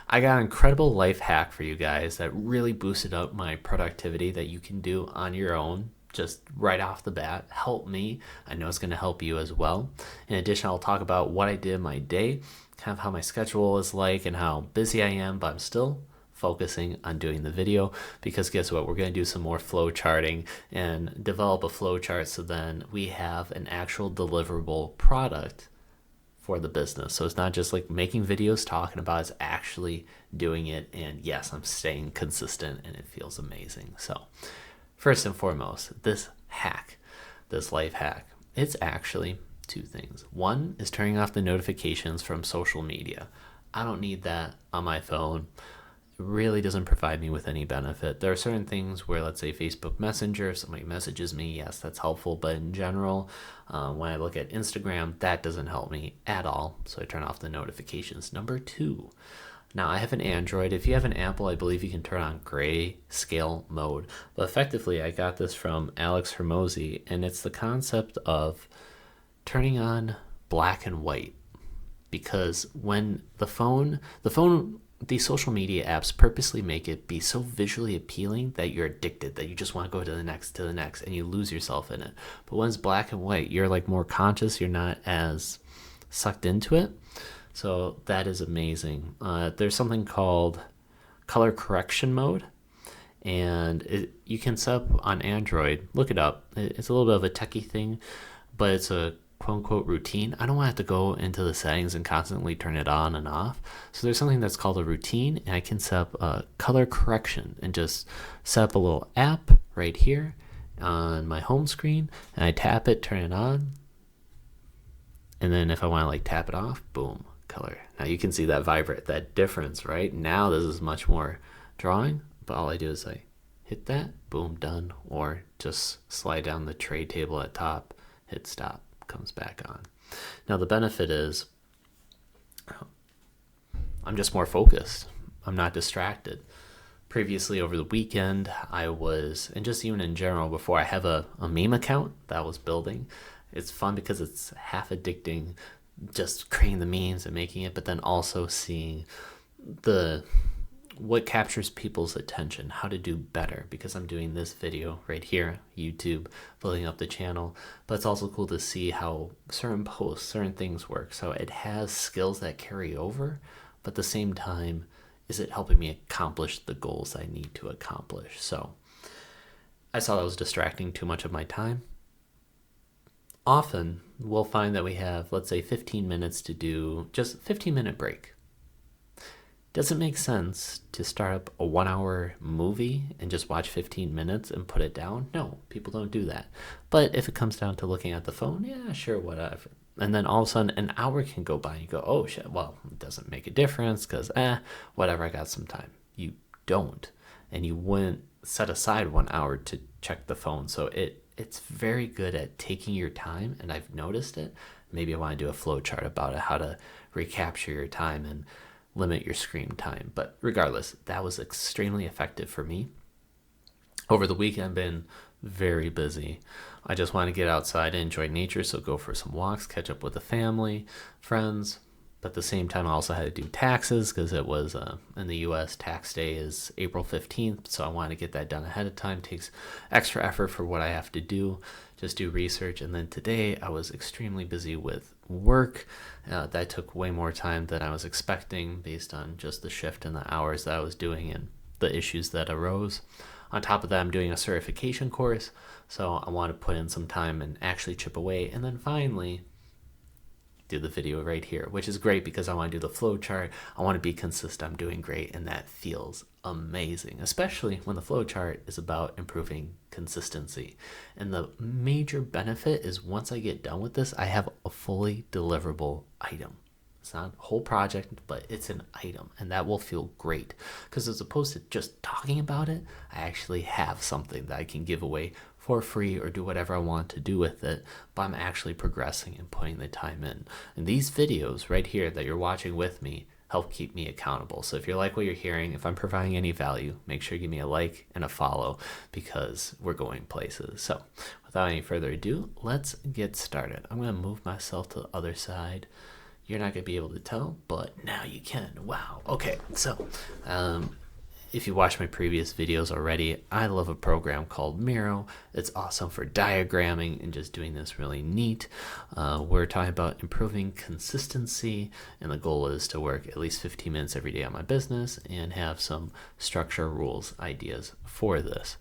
I got an incredible life hack for you guys that really boosted up my productivity that you can do on your own just right off the bat. Help me. I know it's going to help you as well. In addition, I'll talk about what I did in my day, kind of how my schedule is like, and how busy I am, but I'm still focusing on doing the video because guess what? We're going to do some more flow charting and develop a flow chart so then we have an actual deliverable product for the business. So it's not just like making videos talking about it, it's actually doing it. And yes, I'm staying consistent and it feels amazing. So first and foremost, this hack, this life hack, it's actually two things. One is turning off the notifications from social media. I don't need that on my phone. It really doesn't provide me with any benefit. There are certain things where, let's say Facebook Messenger, somebody messages me, yes, that's helpful. But in general, when I look at Instagram, that doesn't help me at all. So I turn off the notifications. Number two, now I have an Android. If you have an Apple, I believe you can turn on grayscale mode. But effectively, I got this from Alex Hermosi, and it's the concept of turning on black and white. Because when these social media apps purposely make it be so visually appealing that you're addicted, that you just want to go to the next, and you lose yourself in it. But when it's black and white, you're like more conscious, you're not as sucked into it. So that is amazing. There's something called color correction mode, and you can set up on Android. Look it up. It's a little bit of a techie thing, but it's a quote unquote routine. I don't want to have to go into the settings and constantly turn it on and off. So there's something that's called a routine, and I can set up a color correction and just set up a little app right here on my home screen, and I tap it, turn it on, and then if I want to like tap it off, boom, color. Now you can see that vibrate, that difference, right? Now this is much more drawing, but all I do is I hit that, boom, done, or just slide down the tray table at top, hit stop, comes back on. Now the benefit is I'm just more focused. I'm not distracted. Previously over the weekend, I was, and just even in general before, I have a meme account that I was building. It's fun because it's half addicting just creating the memes and making it, but then also seeing what captures people's attention, how to do better, because I'm doing this video right here, YouTube, building up the channel. But it's also cool to see how certain posts, certain things work. So it has skills that carry over, but at the same time, is it helping me accomplish the goals I need to accomplish? So I saw that was distracting too much of my time. Often we'll find that we have, let's say, 15 minutes to do just a 15-minute break. Does it make sense to start up a 1-hour movie and just watch 15 minutes and put it down? No, people don't do that. But if it comes down to looking at the phone, yeah, sure, whatever. And then all of a sudden an hour can go by and you go, oh shit, well, it doesn't make a difference because, whatever, I got some time. You don't. And you wouldn't set aside 1 hour to check the phone. So it's very good at taking your time, and I've noticed it. Maybe I want to do a flow chart about it, how to recapture your time and limit your screen time. But regardless, that was extremely effective for me. Over the weekend, I've been very busy. I just want to get outside and enjoy nature, so go for some walks, catch up with the family, friends. But at the same time, I also had to do taxes because it was in the US, tax day is April 15th. So I wanted to get that done ahead of time. It takes extra effort for what I have to do, just do research. And then today I was extremely busy with work. That took way more time than I was expecting based on just the shift in the hours that I was doing and the issues that arose. On top of that, I'm doing a certification course. So I want to put in some time and actually chip away. And then finally, do the video right here, which is great because I want to do the flow chart. I want to be consistent. I'm doing great, and that feels amazing, especially when the flow chart is about improving consistency. And the major benefit is once I get done with this, I have a fully deliverable item. It's not a whole project, but it's an item, and that will feel great because as opposed to just talking about it, I actually have something that I can give away for free or do whatever I want to do with it, but I'm actually progressing and putting the time in. And these videos right here that you're watching with me help keep me accountable. So if you like what you're hearing, if I'm providing any value, make sure you give me a like and a follow because we're going places. So without any further ado, let's get started. I'm going to move myself to the other side. You're not going to be able to tell, but now you can. Wow. Okay, so if you watched my previous videos already, I love a program called Miro. It's awesome for diagramming and just doing this really neat. We're talking about improving consistency, and the goal is to work at least 15 minutes every day on my business and have some structure, rules, ideas for this.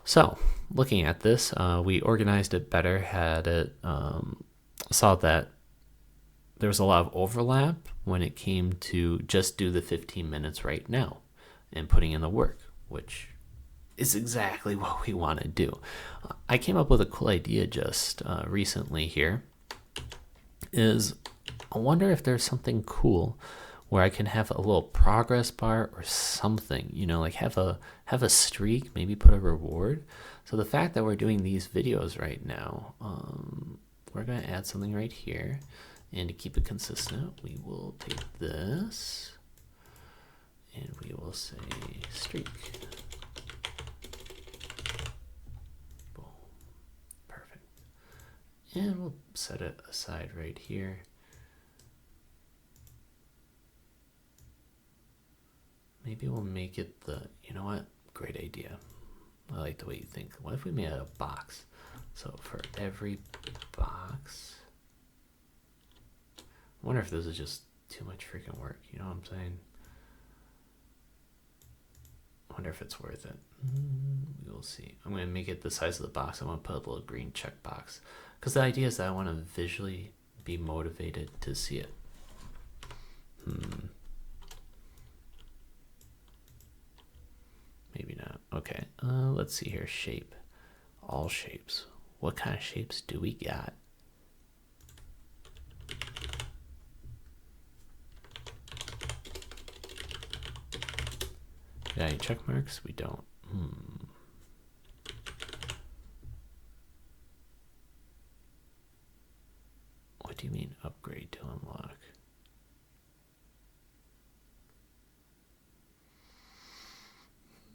So, looking at this, we organized it better, had it, saw that there was a lot of overlap when it came to just do the 15 minutes right now and putting in the work, which is exactly what we want to do. I came up with a cool idea just recently here. Is I wonder if there's something cool where I can have a little progress bar or something, like have a streak, maybe put a reward. So the fact that we're doing these videos right now, we're going to add something right here. And to keep it consistent, we will take this and we will say streak. Boom. Perfect. And we'll set it aside right here. Maybe we'll make it you know what? Great idea. I like the way you think. What if we made it a box? So for every box, I wonder if this is just too much freaking work. You know what I'm saying? I wonder if it's worth it. We will see. I'm going to make it the size of the box. I want to put a little green check box. Because the idea is that I want to visually be motivated to see it. Maybe not. Okay. Let's see here. Shape. All shapes. What kind of shapes do we got? Got any check marks? We don't. What do you mean upgrade to unlock?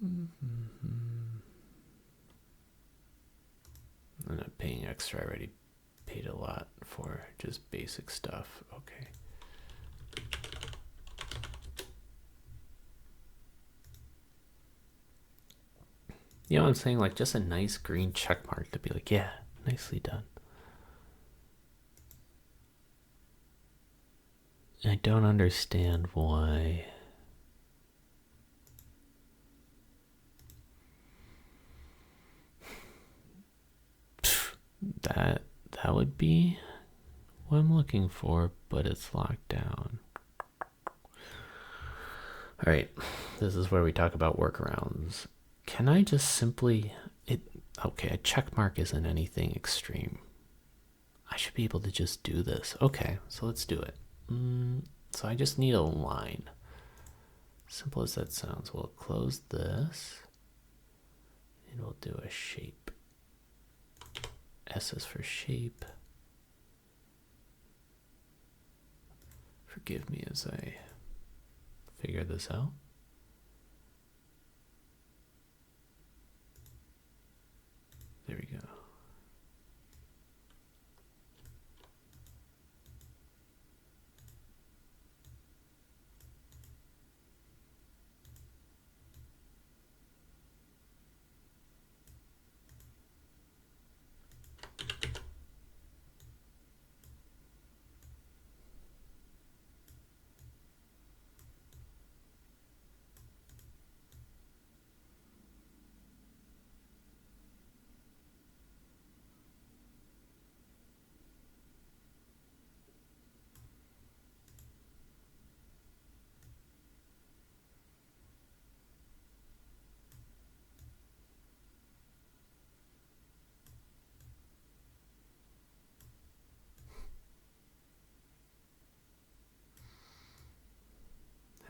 I'm not paying extra. I already paid a lot for just basic stuff. Okay. You know what I'm saying? Like just a nice green check mark to be like, yeah, nicely done. I don't understand why. That would be what I'm looking for, but it's locked down. All right, this is where we talk about workarounds. Can I just simply okay, a check mark isn't anything extreme. I should be able to just do this. Okay, so let's do it. So I just need a line. Simple as that sounds. We'll close this and we'll do a shape. S is for shape. Forgive me as I figure this out. There we go.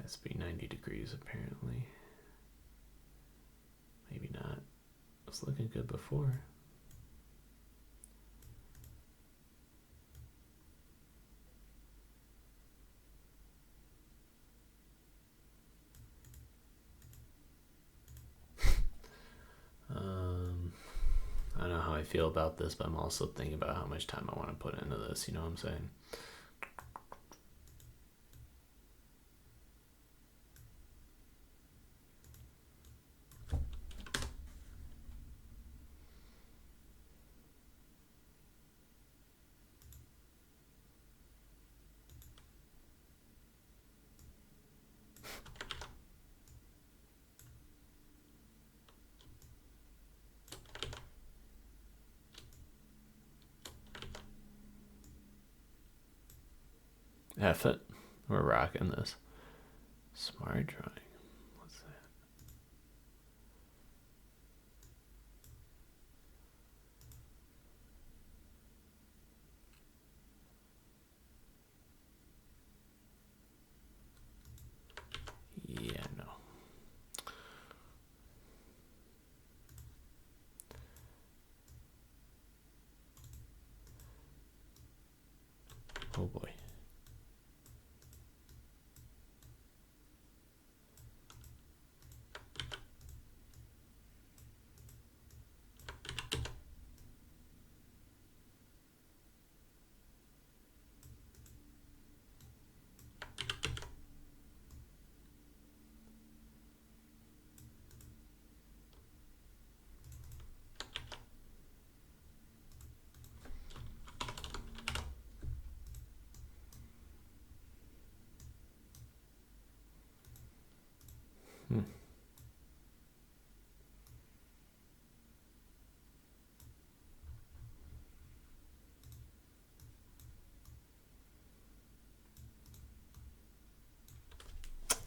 Has to be 90 degrees apparently. Maybe not. It was looking good before. I don't know how I feel about this, but I'm also thinking about how much time I want to put into this, you know what I'm saying? F it. We're rocking this. Smart drawing. What's that? Yeah, no. Oh boy.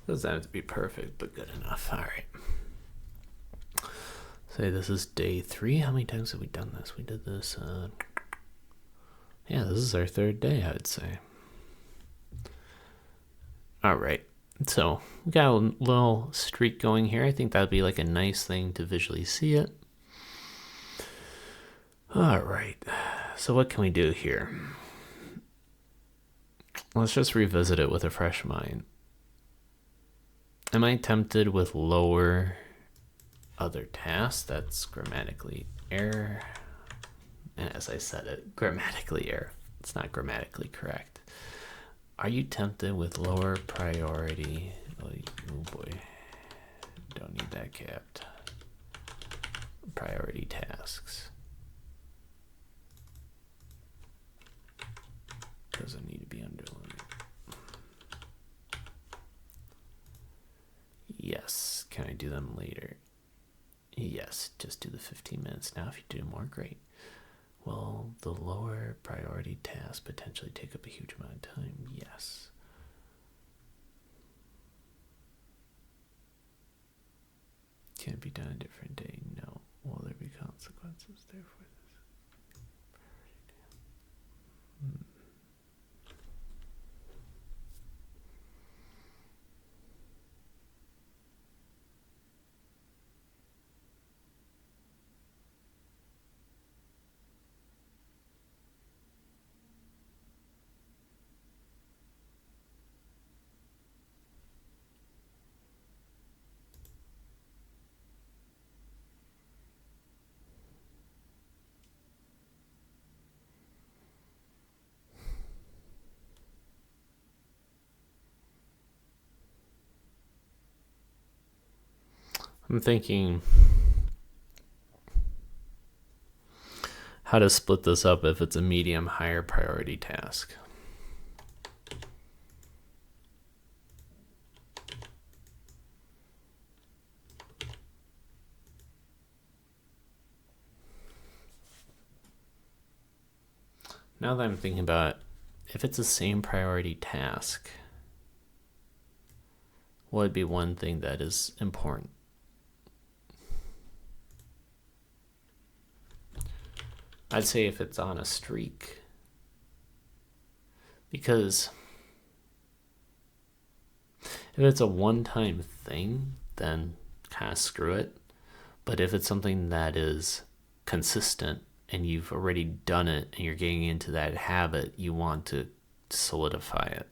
Doesn't have to be perfect, but good enough. All right. Say this is day 3. How many times have we done this? We did this. Yeah, this is our 3rd day, I would say. All right. So we got a little streak going here. I think that'd be like a nice thing to visually see it. All right. So what can we do here? Let's just revisit it with a fresh mind. Am I tempted with lower other tasks? That's grammatically error. And as I said it, grammatically error. It's not grammatically correct. Are you tempted with lower priority? Oh boy. Don't need that capped. Priority tasks. Doesn't need to be underlined. Yes. Can I do them later? Yes. Just do the 15 minutes now. If you do more, great. Will the lower priority task potentially take up a huge amount of time? Yes. Can it be done a different day? No. Will there be consequences there for this? I'm thinking how to split this up if it's a medium higher priority task. Now that I'm thinking about it, if it's the same priority task, what would be one thing that is important? I'd say if it's on a streak. Because if it's a one-time thing, then kind of screw it. But if it's something that is consistent and you've already done it and you're getting into that habit, you want to solidify it.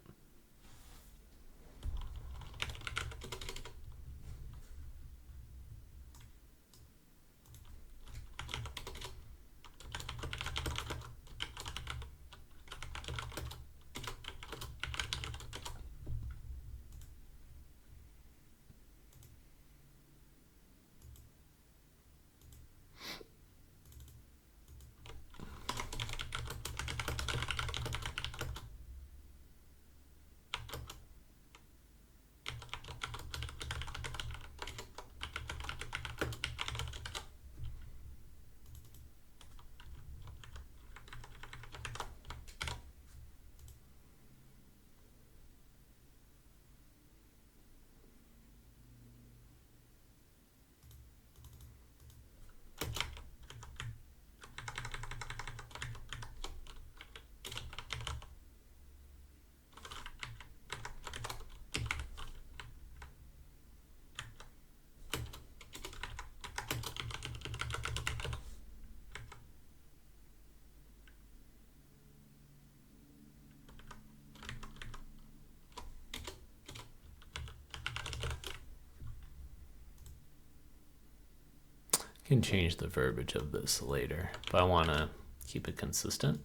Can change the verbiage of this later, but I want to keep it consistent.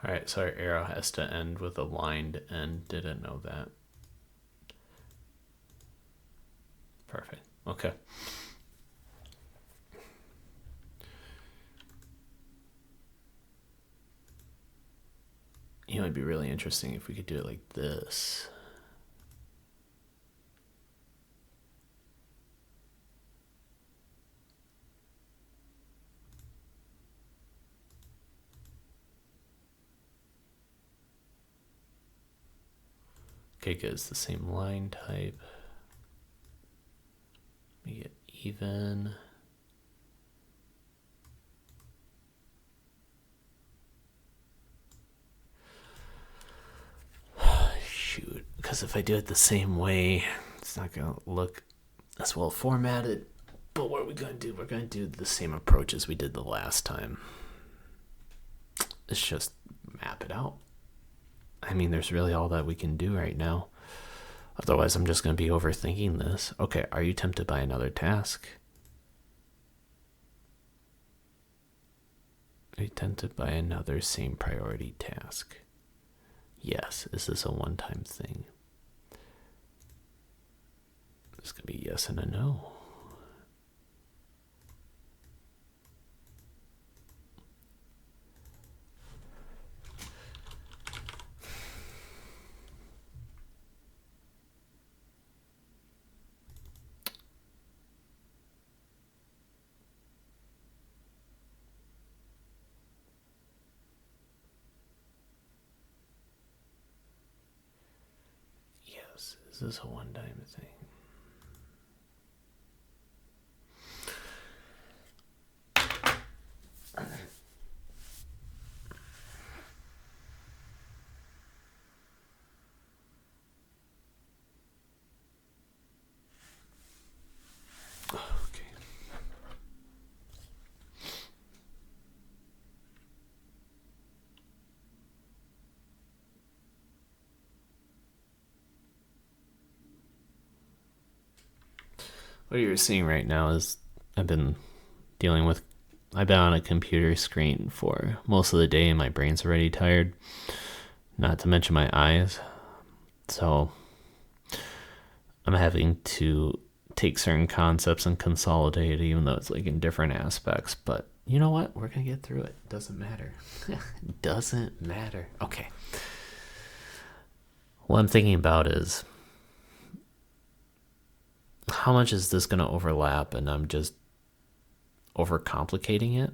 All right, so our arrow has to end with a lined end. Didn't know that. Perfect. Okay. You know, it'd be really interesting if we could do it like this. Okay, good. It's the same line type. Make it even. Shoot, because if I do it the same way, it's not going to look as well formatted. But what are we going to do? We're going to do the same approach as we did the last time. Let's just map it out. I mean, there's really all that we can do right now. Otherwise, I'm just going to be overthinking this. Okay, are you tempted by another task? Are you tempted by another same priority task? Yes. Is this a one-time thing? It's going to be yes and a no. Yes. Is this a one-time thing? What you're seeing right now is I've been on a computer screen for most of the day and my brain's already tired, not to mention my eyes. So I'm having to take certain concepts and consolidate, even though it's like in different aspects. But you know what? We're going to get through it. Doesn't matter. Doesn't matter. Okay. What I'm thinking about is, how much is this going to overlap and I'm just overcomplicating it?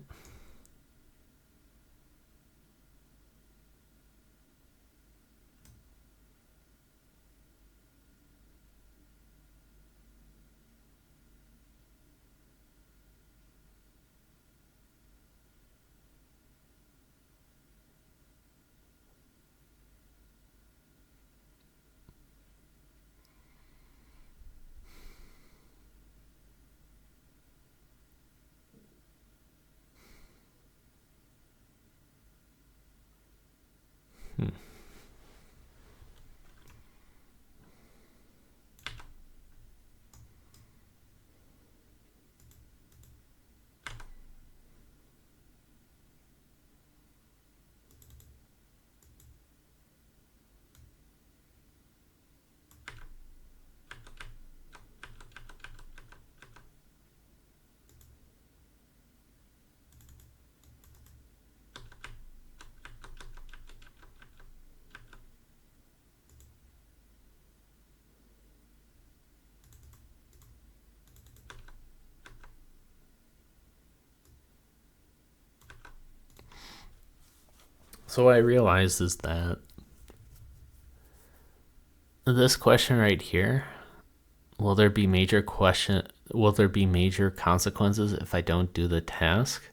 So what I realized is that this question right here, will there be major will there be major consequences if I don't do the task?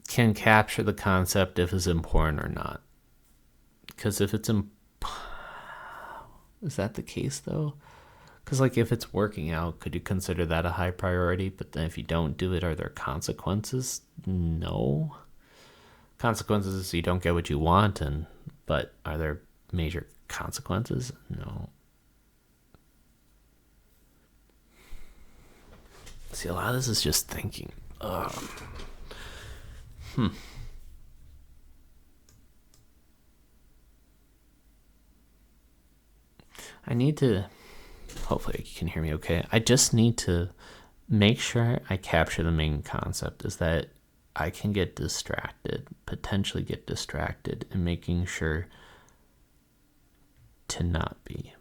Can capture the concept if it's important or not. Because if it's is that the case though? Because like if it's working out, could you consider that a high priority? But then if you don't do it, are there consequences? No. Consequences is you don't get what you want, but are there major consequences? No. See, a lot of this is just thinking. I need to, hopefully you can hear me okay. I just need to make sure I capture the main concept, is that I can get distracted, potentially get distracted, and making sure to not be.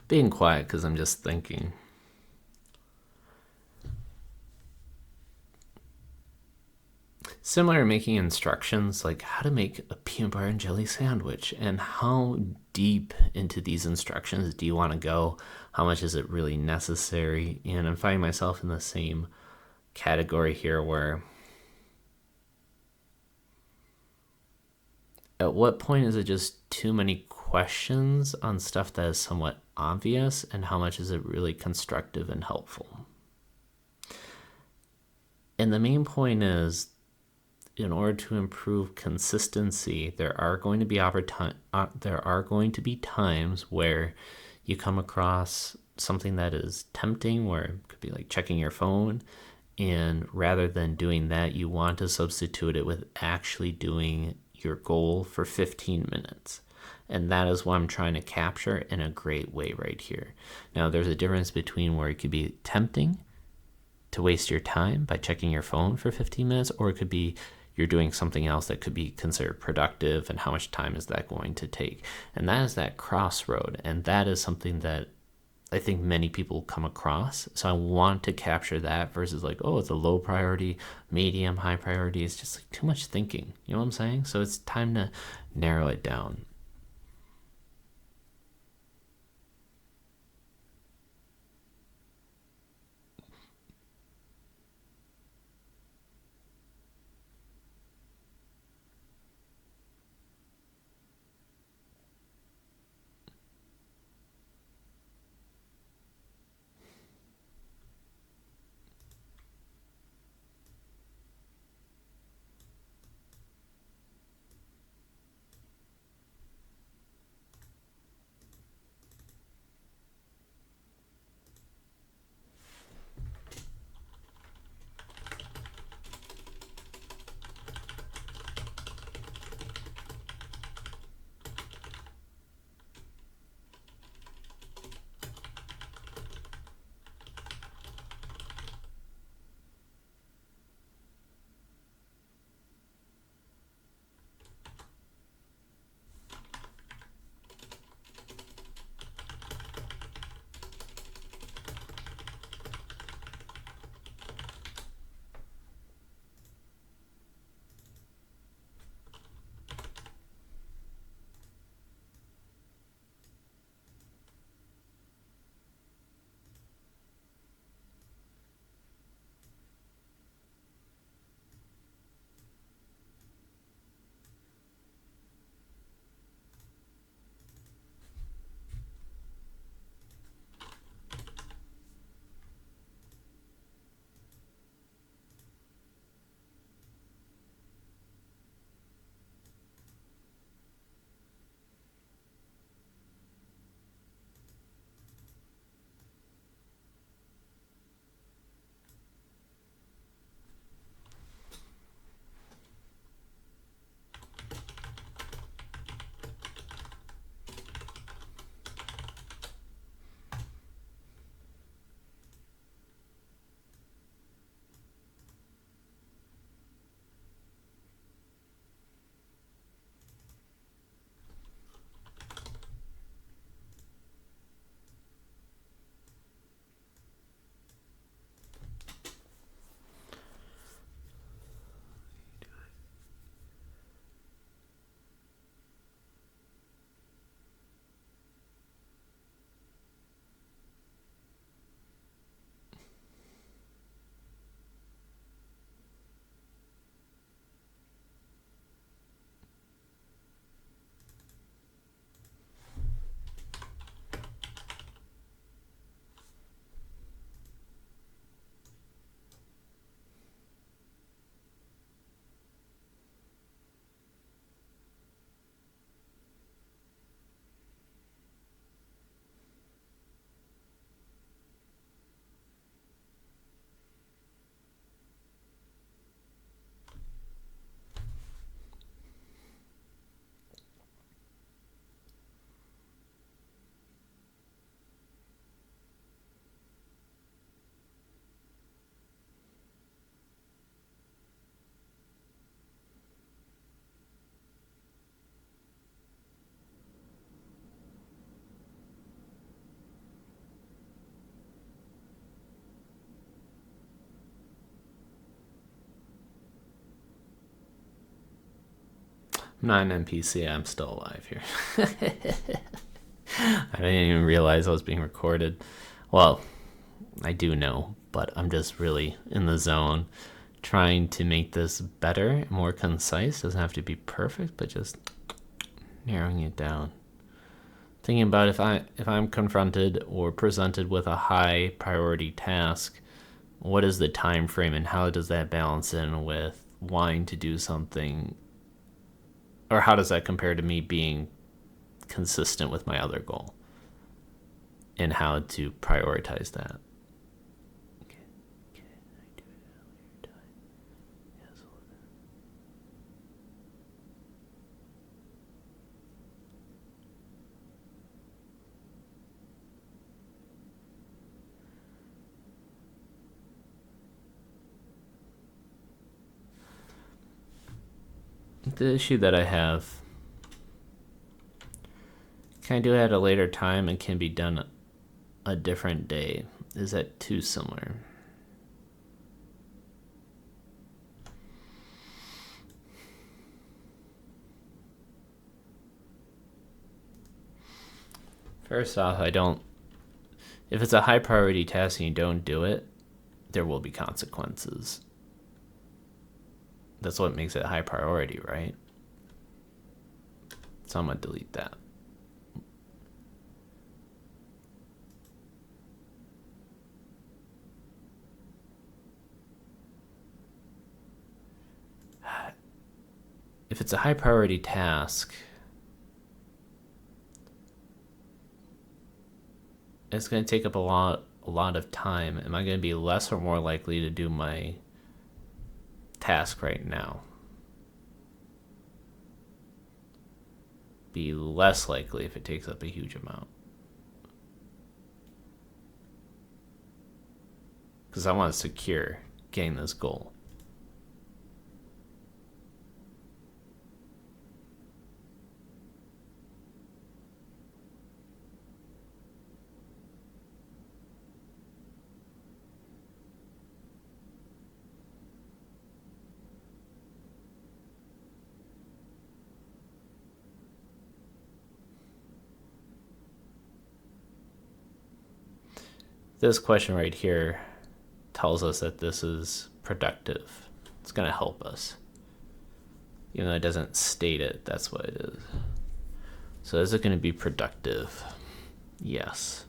being quiet because I'm just thinking. Similar to making instructions like how to make a peanut butter and jelly sandwich, and how deep into these instructions do you want to go? How much is it really necessary? And I'm finding myself in the same category here where at what point is it just too many questions on stuff that is somewhat obvious, and how much is it really constructive and helpful? And the main point is, in order to improve consistency, there are going to be times where you come across something that is tempting, where it could be like checking your phone, and rather than doing that, you want to substitute it with actually doing your goal for 15 minutes. And that is what I'm trying to capture in a great way right here. Now, there's a difference between where it could be tempting to waste your time by checking your phone for 15 minutes, or it could be you're doing something else that could be considered productive, and how much time is that going to take? And that is that crossroad, and that is something that I think many people come across. So I want to capture that versus like, oh, it's a low priority, medium, high priority. It's just like too much thinking. You know what I'm saying? So it's time to narrow it down. I'm not an NPC. I'm still alive here. I didn't even realize I was being recorded. Well, I do know, but I'm just really in the zone, trying to make this better, more concise. Doesn't have to be perfect, but just narrowing it down. Thinking about if I'm confronted or presented with a high priority task, what is the time frame and how does that balance in with wanting to do something, or how does that compare to me being consistent with my other goal and how to prioritize that? The issue that I have, can I do it at a later time and can be done a different day? Is that too similar? First off, if it's a high priority task and you don't do it, there will be consequences. That's what makes it high priority, right? So I'm going to delete that. If it's a high priority task, it's going to take up a lot of time. Am I going to be less or more likely to do my task right now? Be less likely if it takes up a huge amount. Because I want to secure getting this goal. This question right here tells us that this is productive. It's going to help us. Even though it doesn't state it, that's what it is. So is it going to be productive? Yes.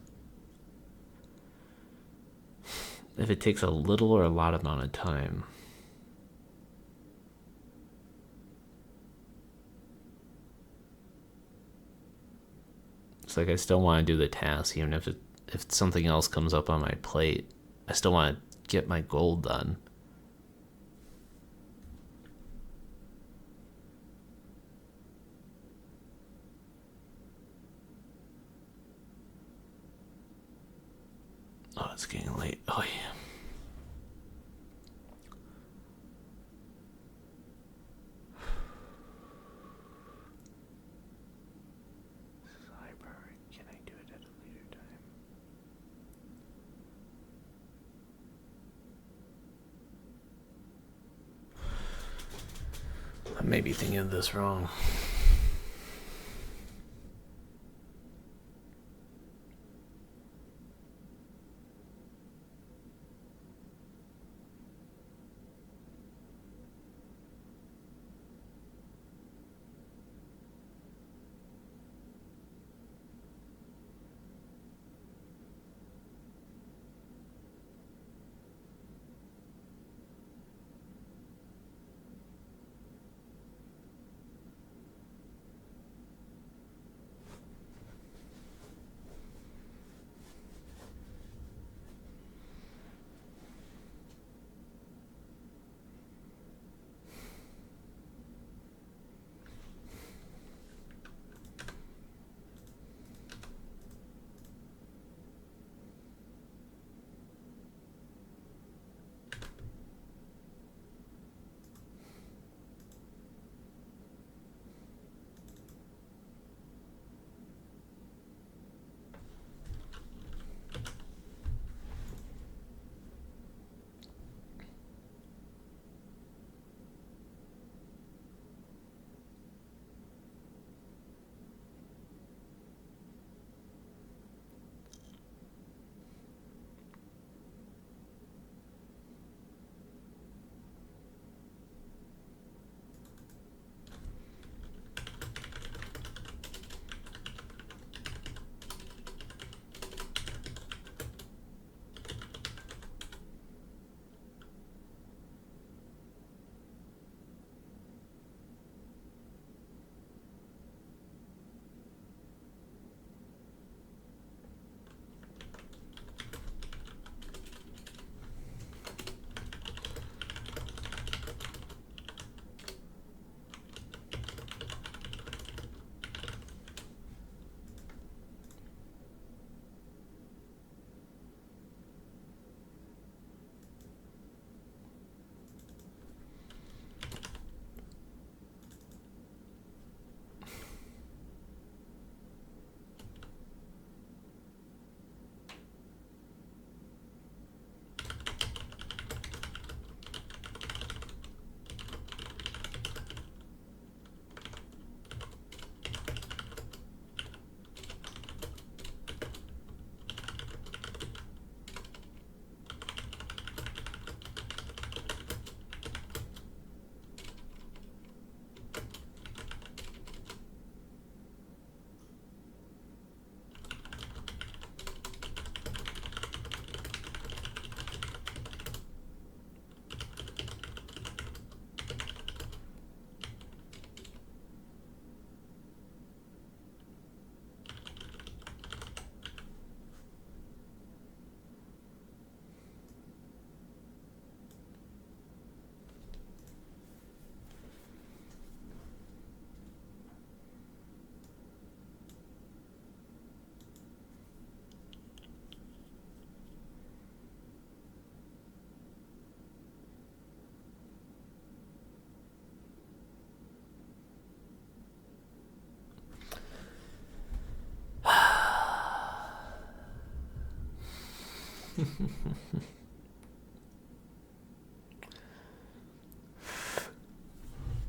If it takes a little or a lot amount of time, it's like I still want to do the task, even if something else comes up on my plate. I still want to get my goal done. Oh, it's getting late. Oh, yeah. Can I do it at a later time? I may be thinking of this wrong.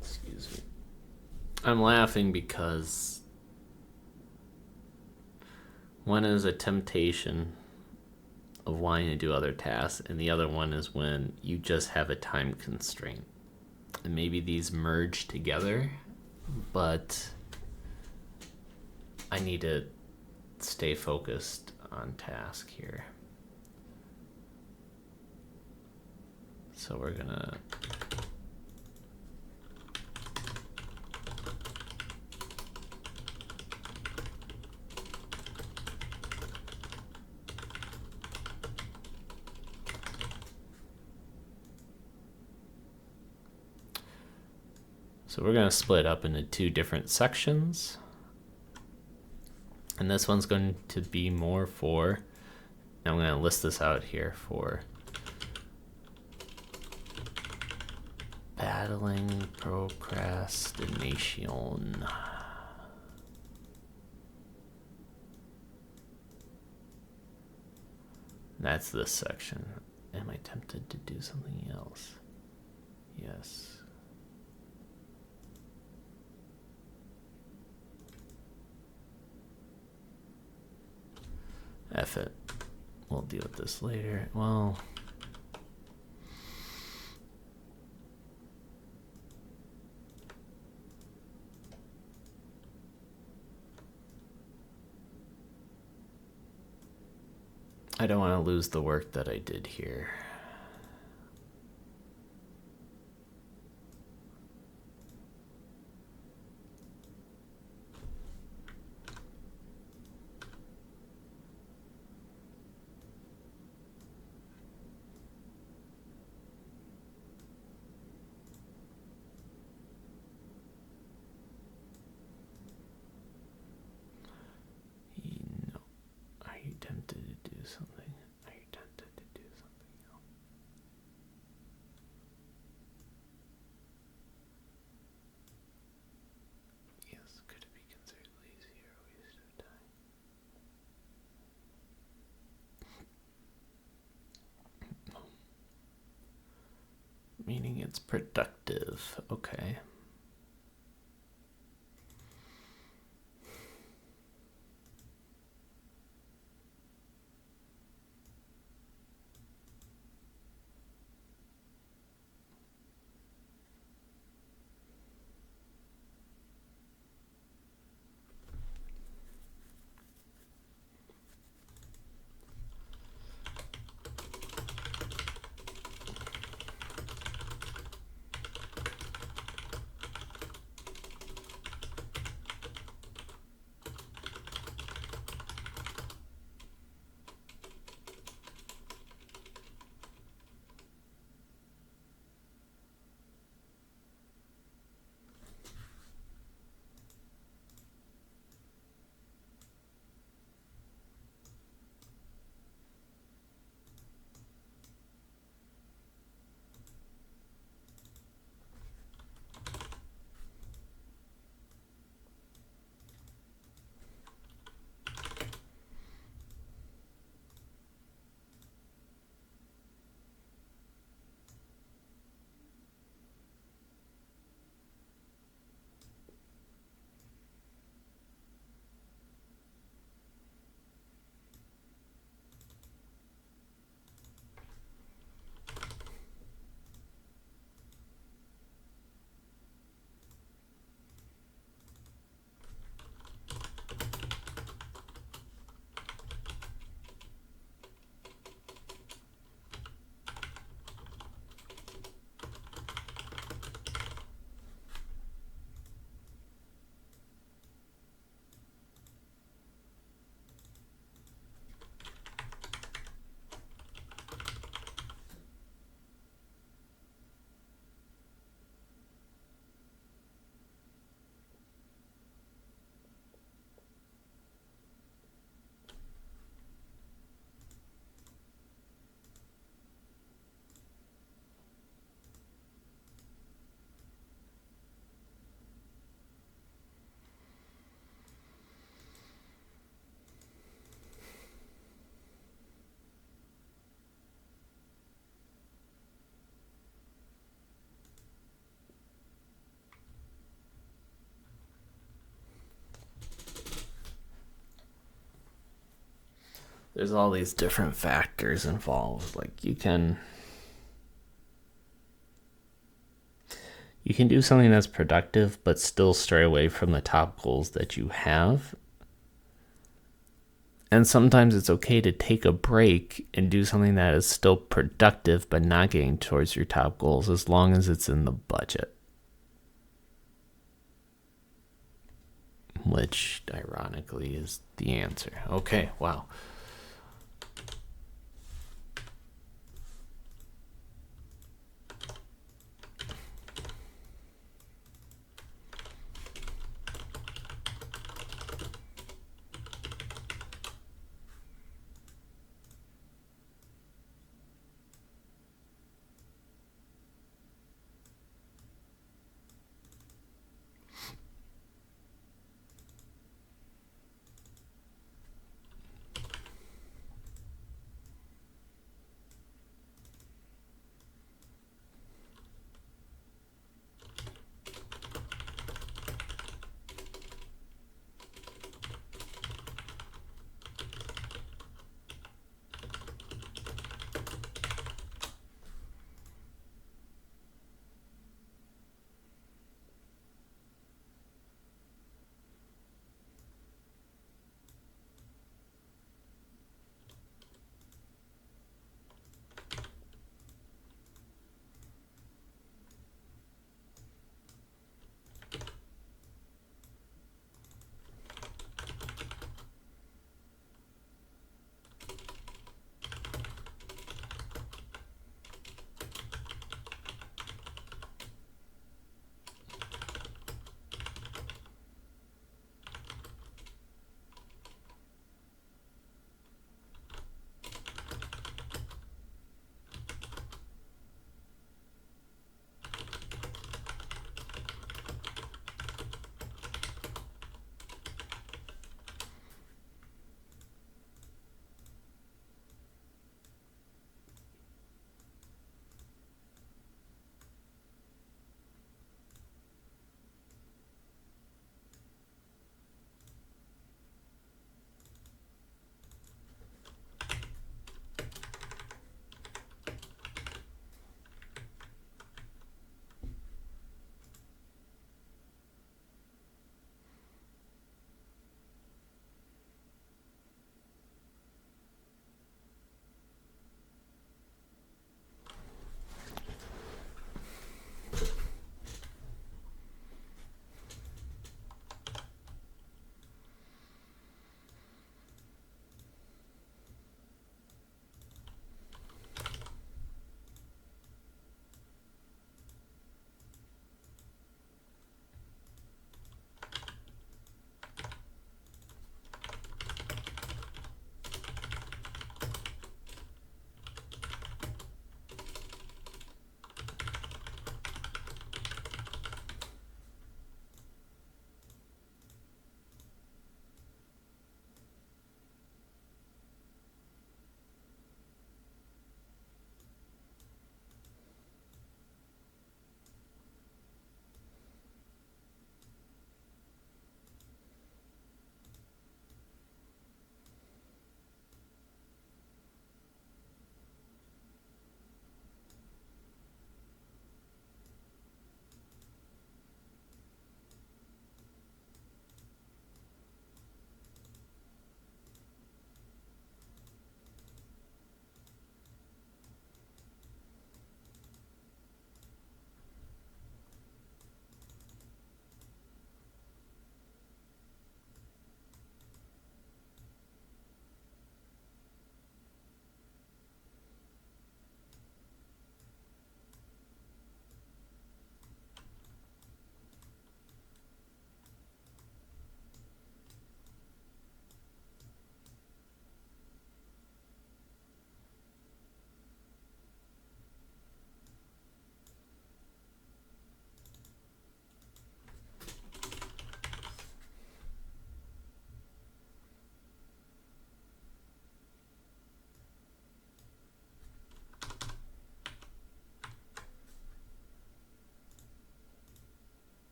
Excuse me. I'm laughing because one is a temptation of wanting to do other tasks, and the other one is when you just have a time constraint. And maybe these merge together, but I need to stay focused on task here. So we're gonna split up into two different sections. And this one's going to be more for, I'm going to list this out here, for battling procrastination. That's this section. Am I tempted to do something else? Yes. F it. We'll deal with this later. Well, I don't want to lose the work that I did here. Are you tempted to do something? Are you tempted to do something else? Yes, could it be considered lazy or a waste of time? Meaning it's productive. Okay. there's all these different factors involved. Like you can do something that's productive but still stray away from the top goals that you have. And sometimes it's okay to take a break and do something that is still productive but not getting towards your top goals, as long as it's in the budget. Which, ironically, is the answer. Okay, wow.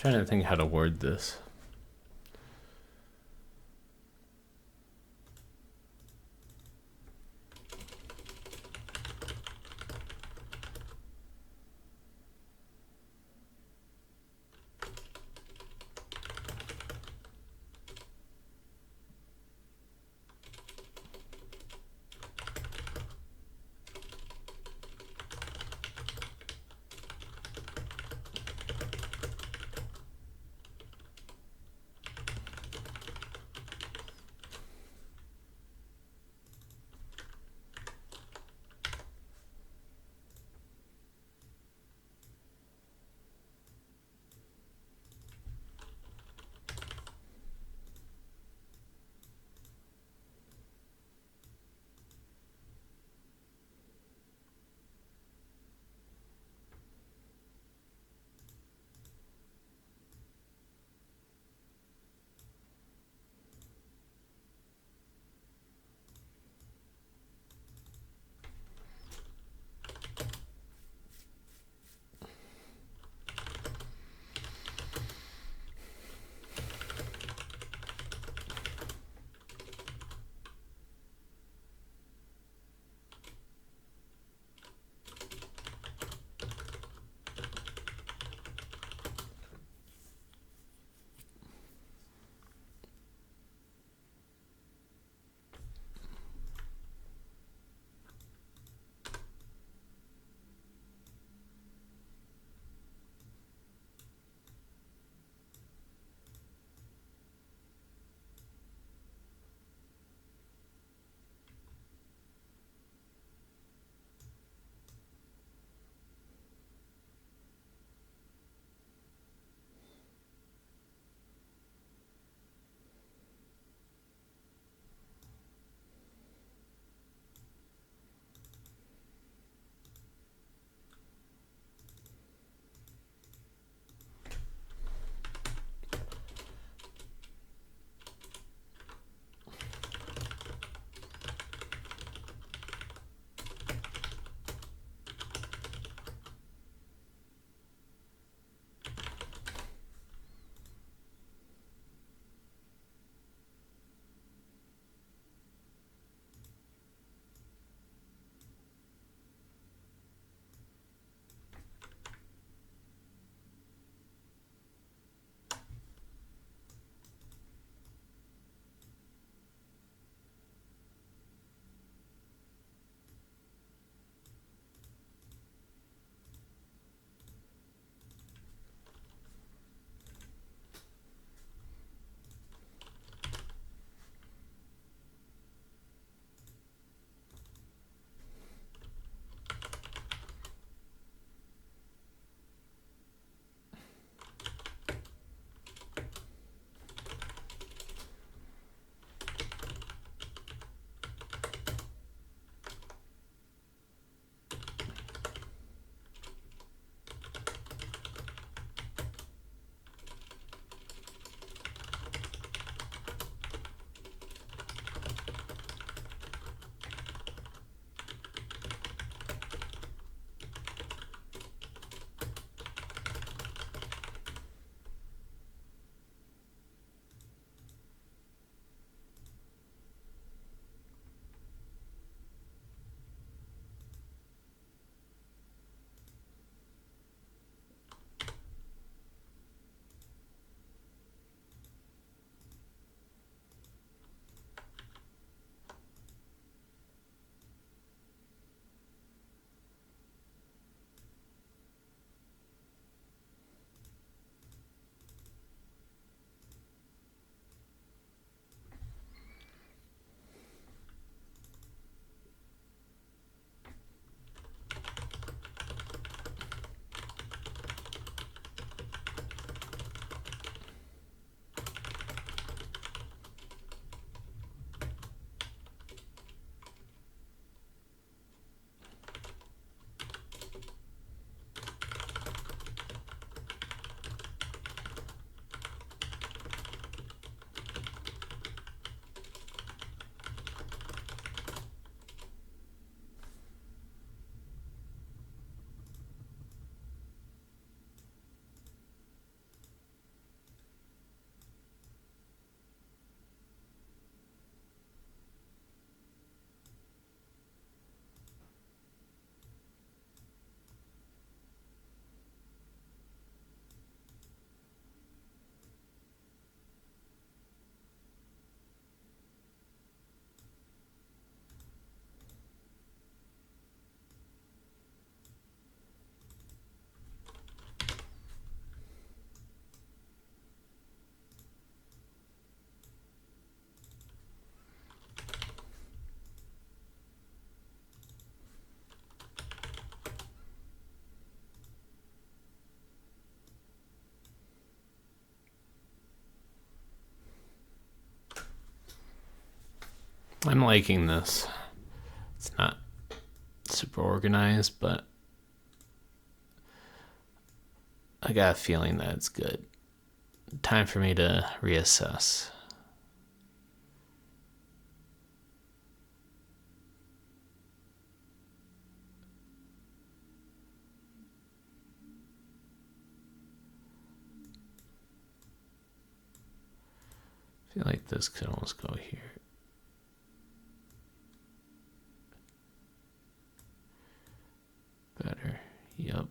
trying to think how to word this. I'm liking this. It's not super organized, but I got a feeling that it's good. Time for me to reassess. I feel like this could almost go here. Better. Yep.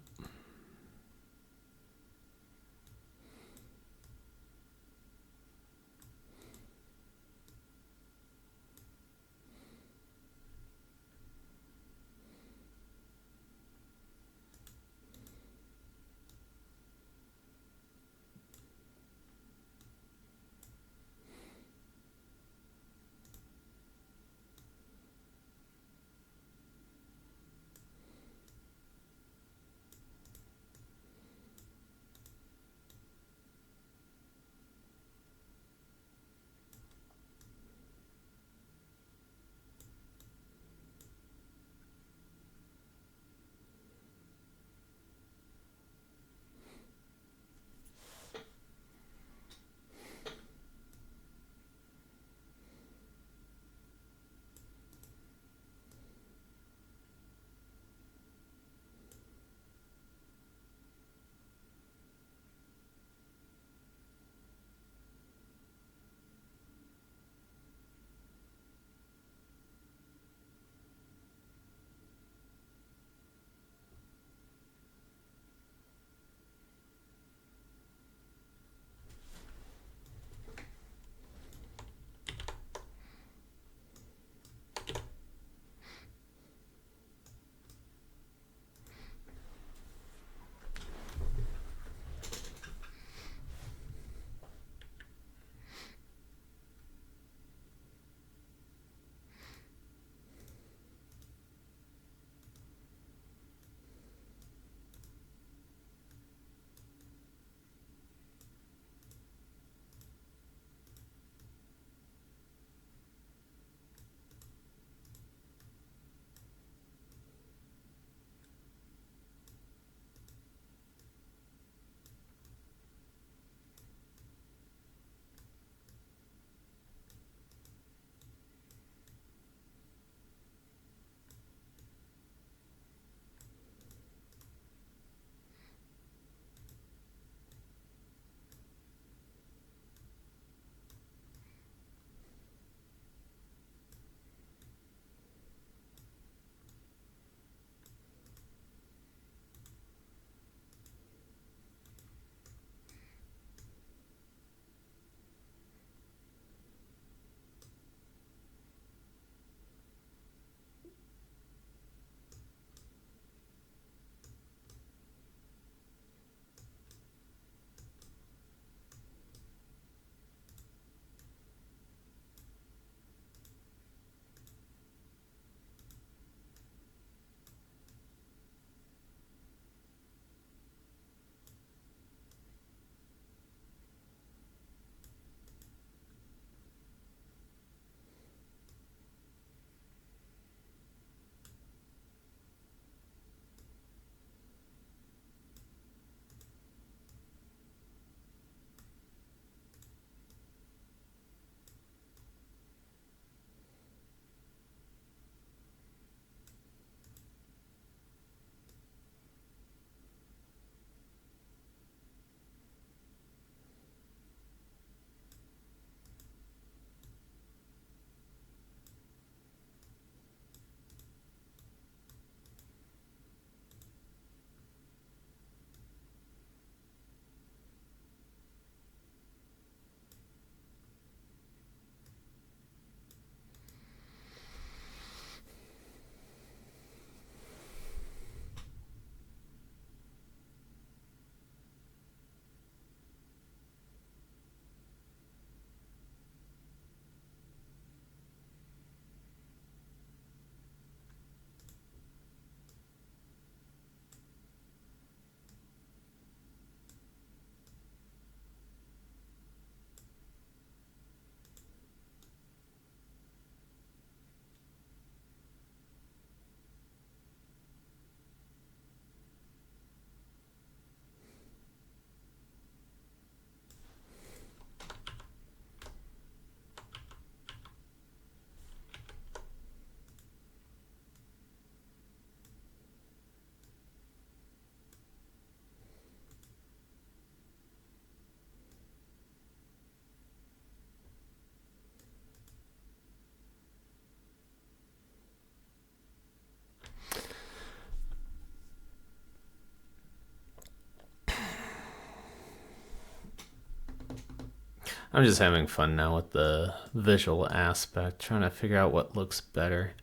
I'm just having fun now with the visual aspect, trying to figure out what looks better.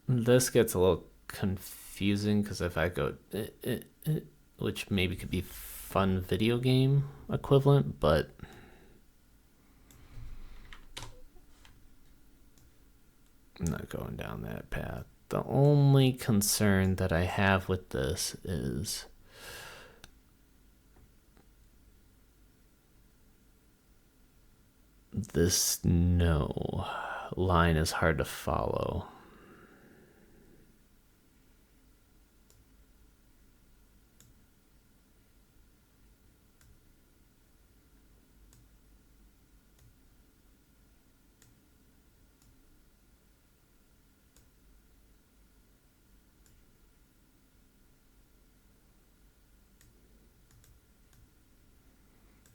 This gets a little confusing because if I go, which maybe could be fun video game equivalent, but I'm not going down that path. The only concern that I have with this is this no line is hard to follow.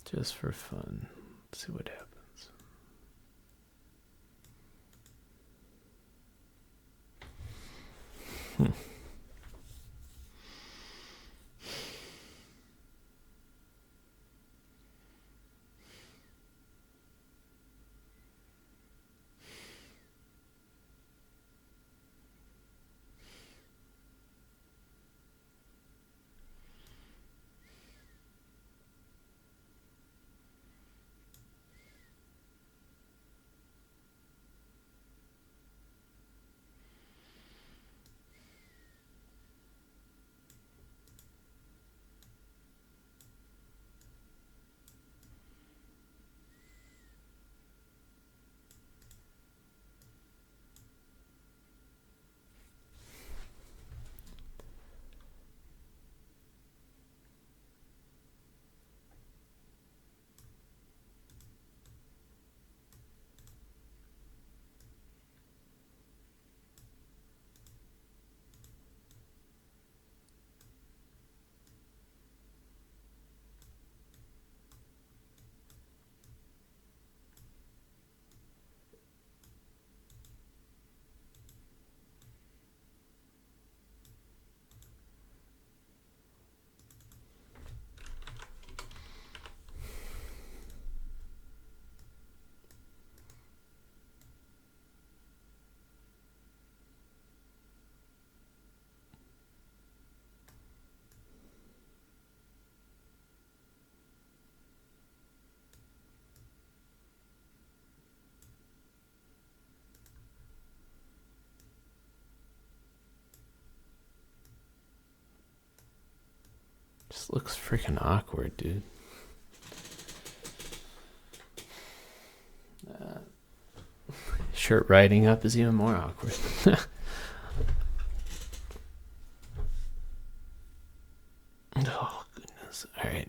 Just for fun. Let's see what happens. Just looks freaking awkward, dude. Shirt riding up is even more awkward. Oh, goodness. All right.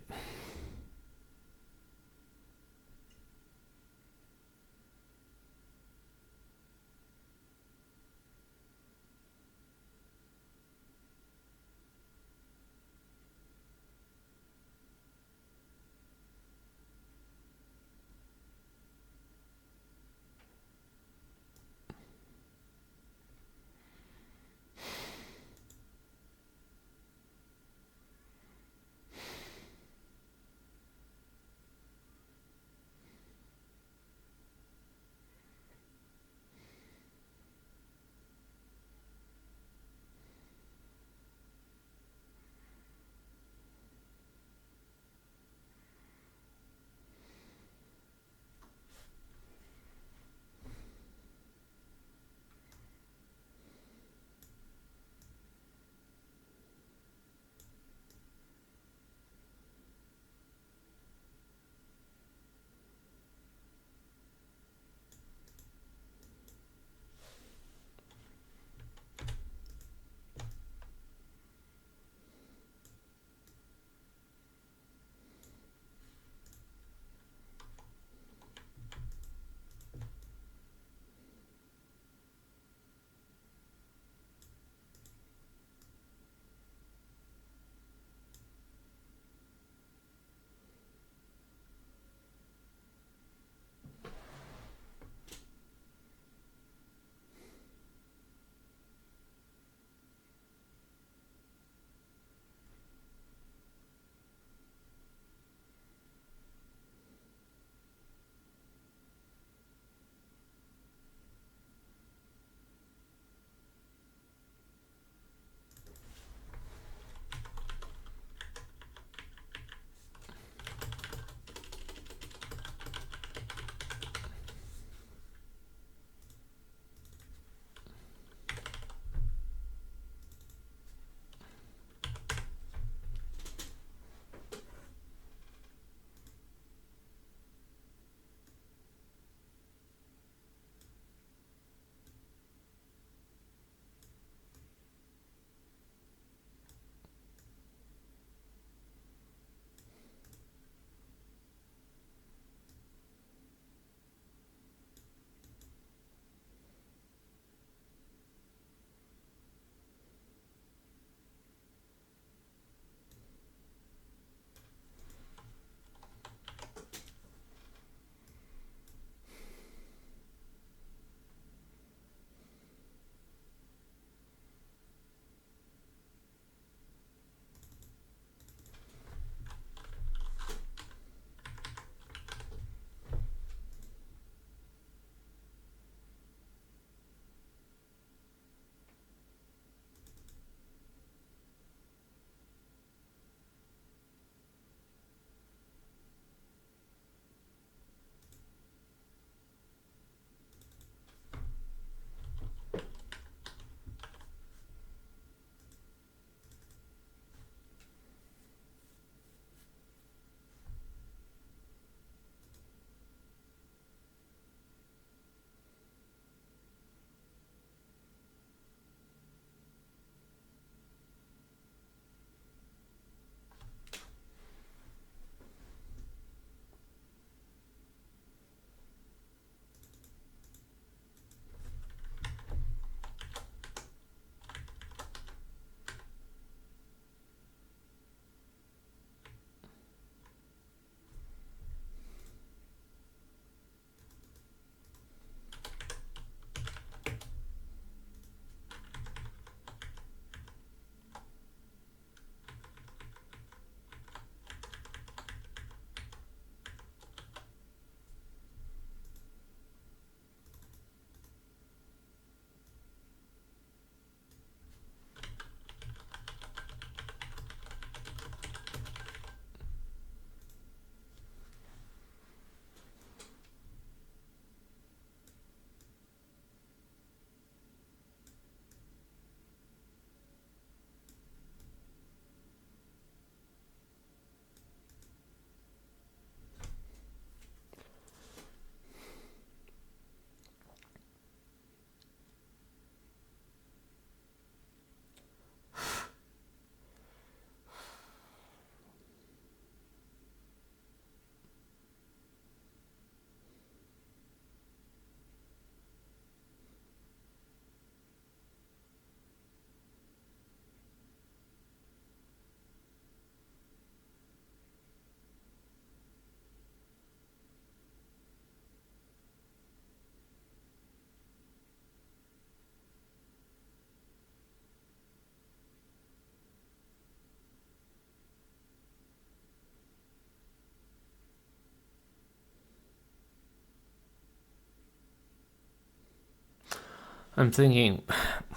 I'm thinking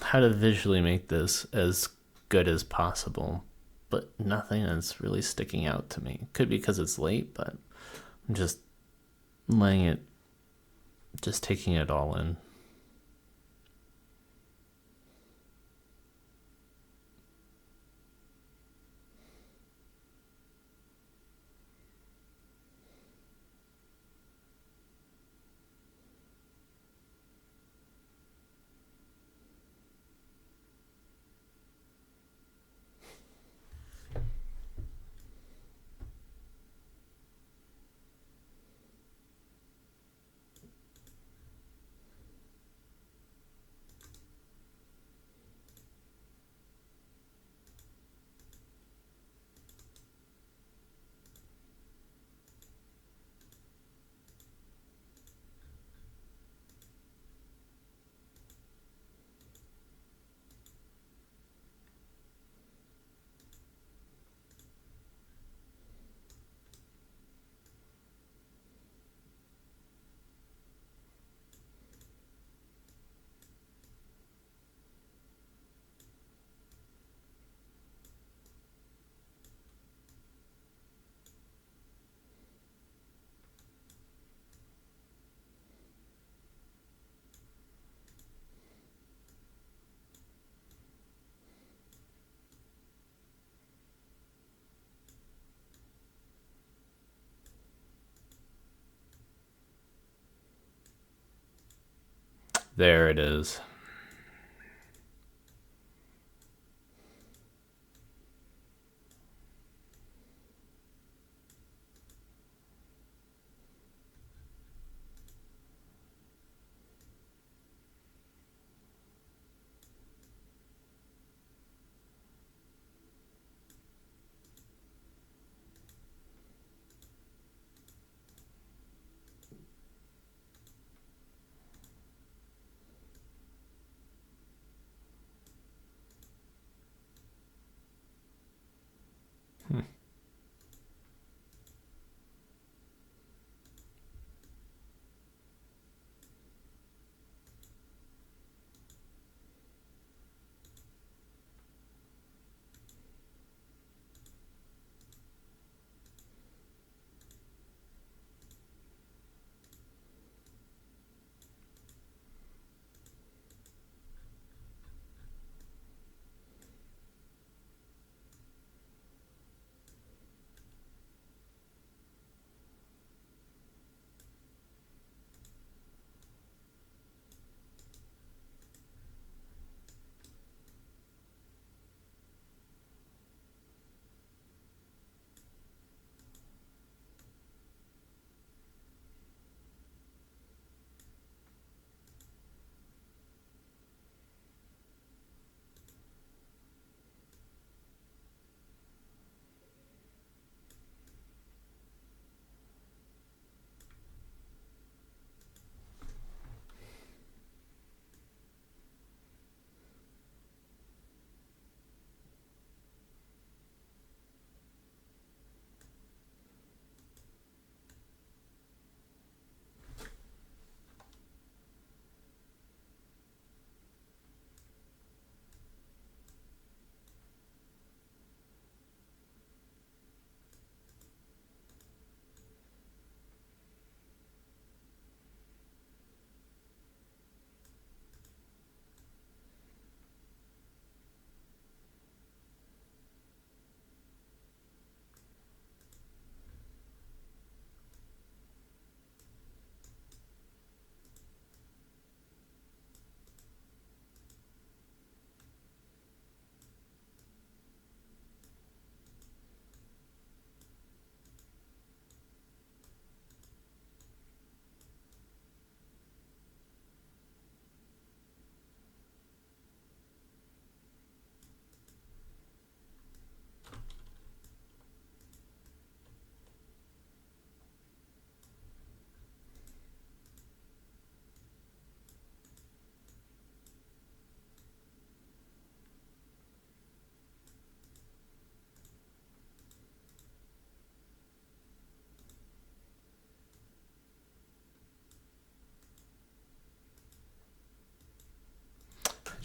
how to visually make this as good as possible, but nothing is really sticking out to me. Could be because it's late, but I'm just letting it, just taking it all in. There it is.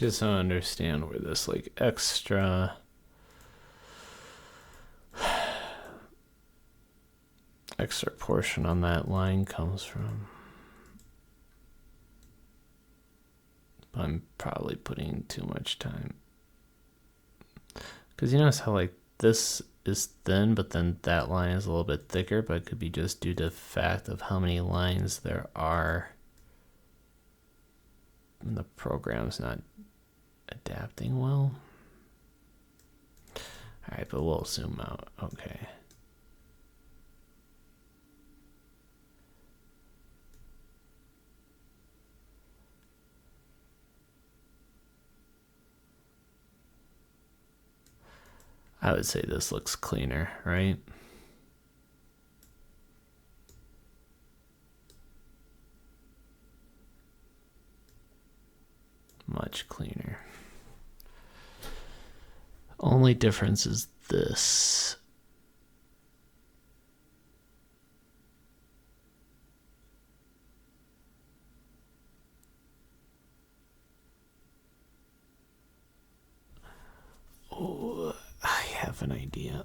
just don't understand where this like extra portion on that line comes from. I'm probably putting too much time. Because you notice how like this is thin, but then that line is a little bit thicker, but it could be just due to the fact of how many lines there are. And the program's not adapting well. Alright, but we'll zoom out. Okay. I would say this looks cleaner, right? Much cleaner. Only difference is this. Oh, I have an idea.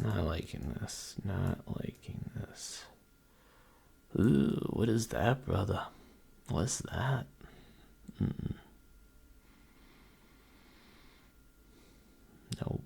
Not liking this. Not liking this. Ooh, what is that, brother? What's that? Mm-mm. Nope.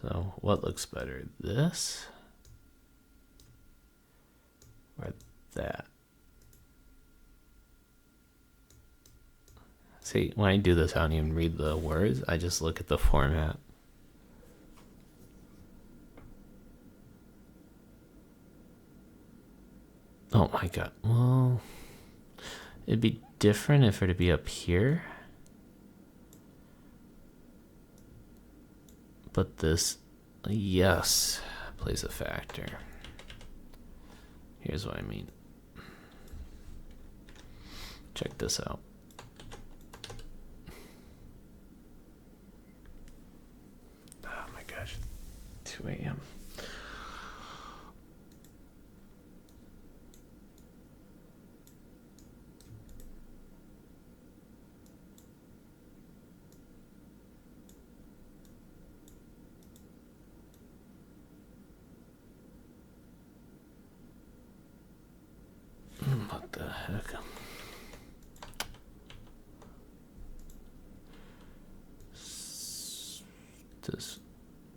So what looks better, this or that? See, when I do this, I don't even read the words. I just look at the format. Oh my god. Well, it'd be different if it were to be up here. But this, yes, plays a factor. Here's what I mean. Check this out. Oh my gosh, 2 a.m. What the heck?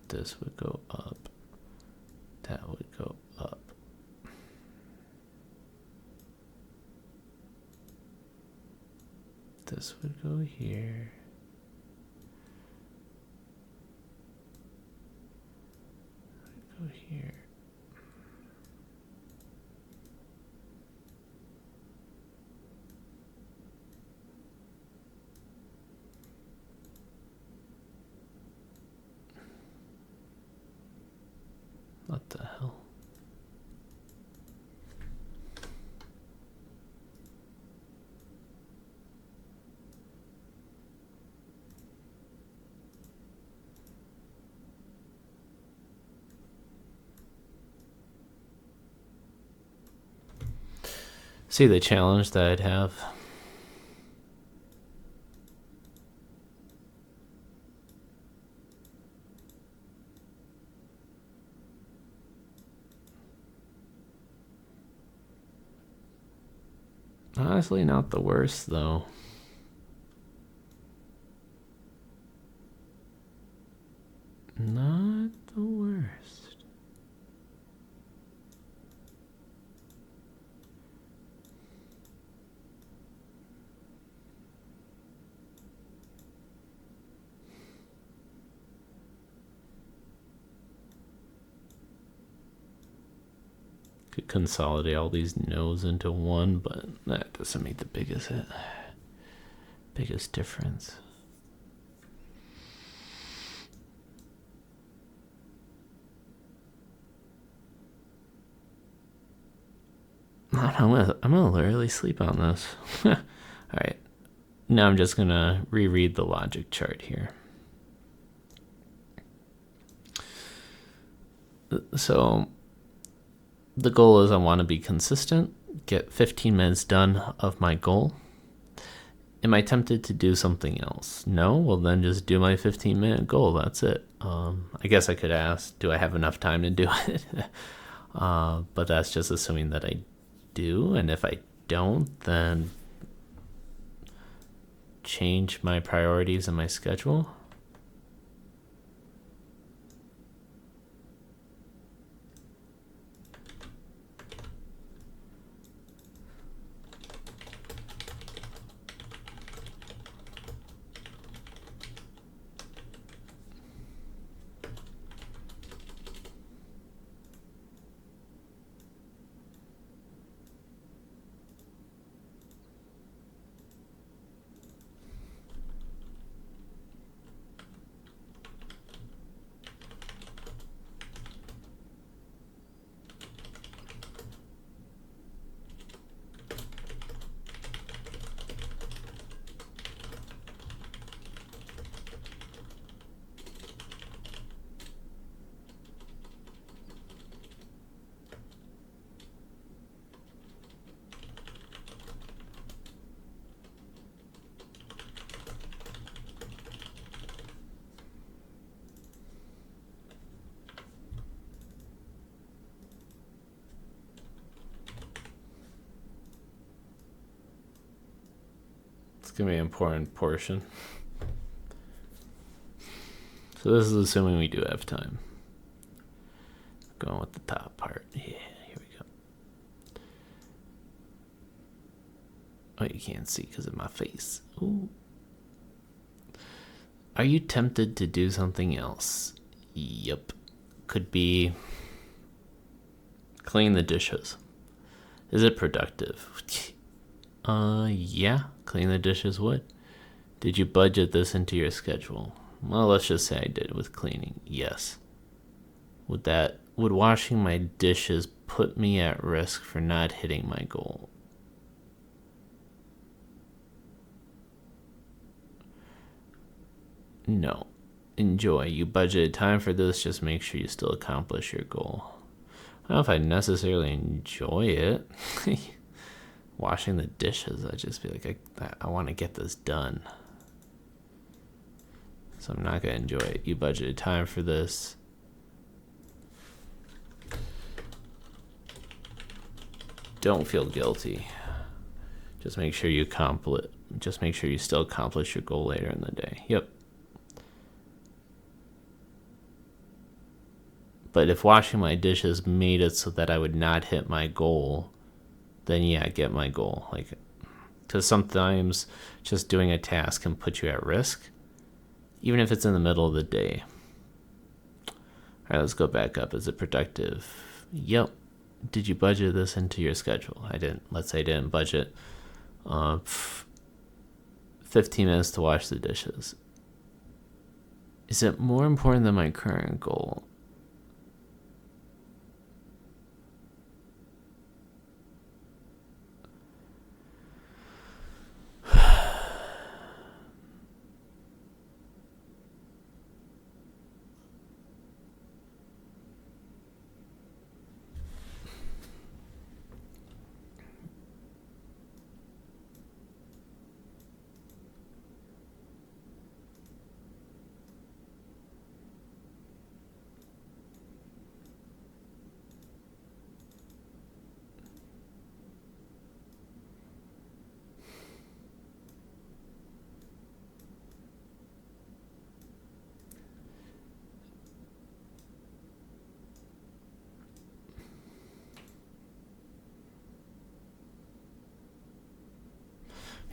This would go up. That would go up. This would go here. Go here. What the hell? See the challenge that I'd have? Honestly, not the worst, though. Not the worst. Could consolidate all these no's into one, but that doesn't make the biggest difference. I'm gonna literally sleep on this. All right, now I'm just gonna reread the logic chart here. So the goal is I want to be consistent, get 15 minutes done of my goal. Am I tempted to do something else? No? Well, then just do my 15-minute goal. That's it. I guess I could ask, do I have enough time to do it? But that's just assuming that I do. And if I don't, then change my priorities and my schedule. It's going to be an important portion. So this is assuming we do have time. Going with the top part. Yeah, here we go. Oh, you can't see because of my face. Ooh. Are you tempted to do something else? Yep. Could be clean the dishes. Is it productive? Yeah. Clean the dishes would. Did you budget this into your schedule? Well, let's just say I did with cleaning. Yes. Would washing my dishes put me at risk for not hitting my goal? No. Enjoy. You budgeted time for this, just make sure you still accomplish your goal. I don't know if I necessarily enjoy it. Washing the dishes, I'd just be like, I want to get this done. So I'm not going to enjoy it. You budgeted time for this. Don't feel guilty. Just make sure you still accomplish your goal later in the day. Yep. But if washing my dishes made it so that I would not hit my goal, then yeah, get my goal. Because sometimes just doing a task can put you at risk, even if it's in the middle of the day. All right, let's go back up. Is it productive? Yep. Did you budget this into your schedule? I didn't. Let's say I didn't budget 15 minutes to wash the dishes. Is it more important than my current goal?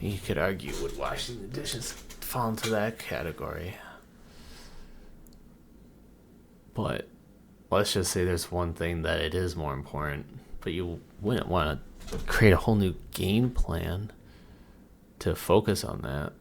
You could argue would washing the dishes fall into that category. But let's just say there's one thing that it is more important, but you wouldn't want to create a whole new game plan to focus on that.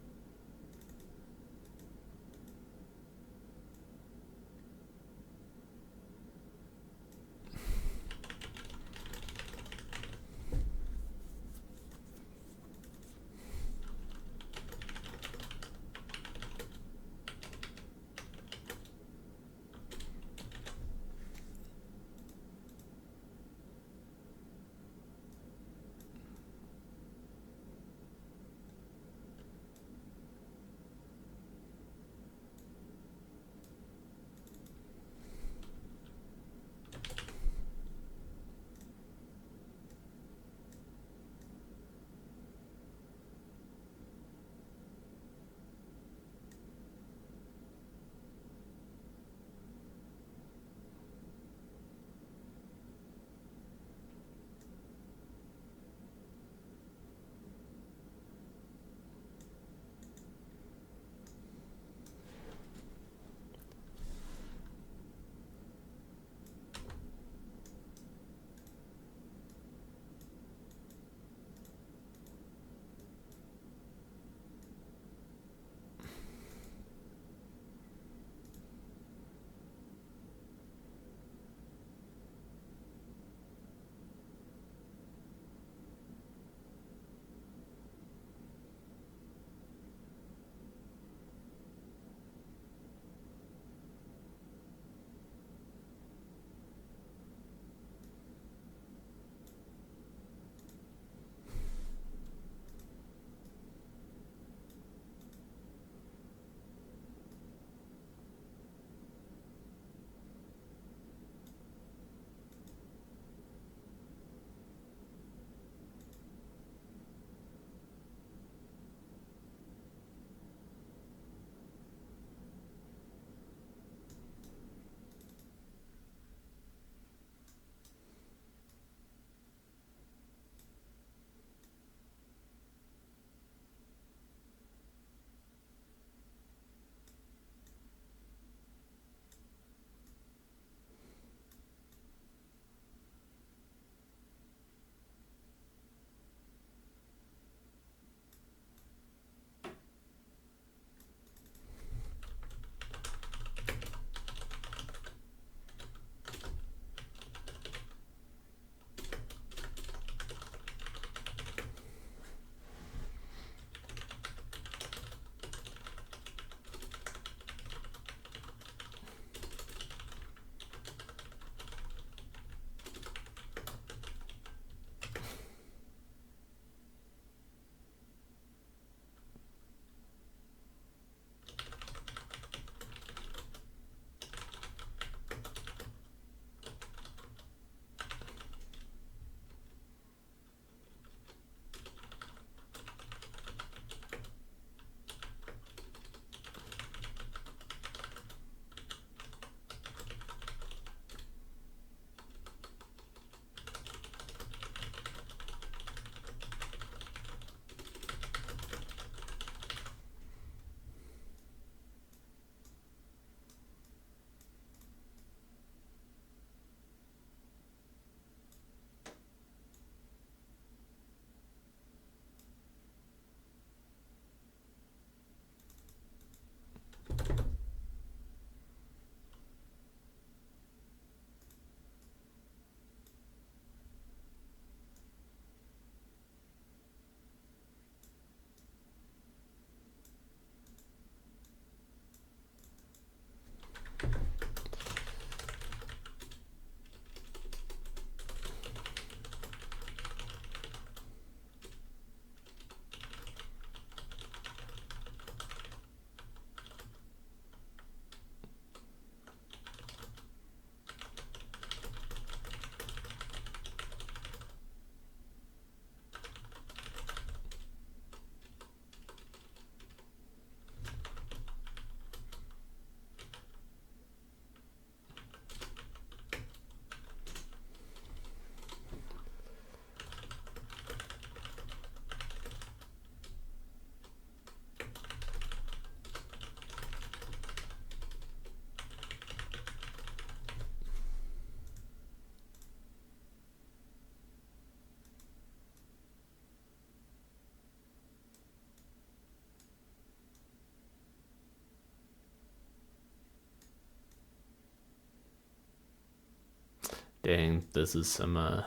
Dang, this is some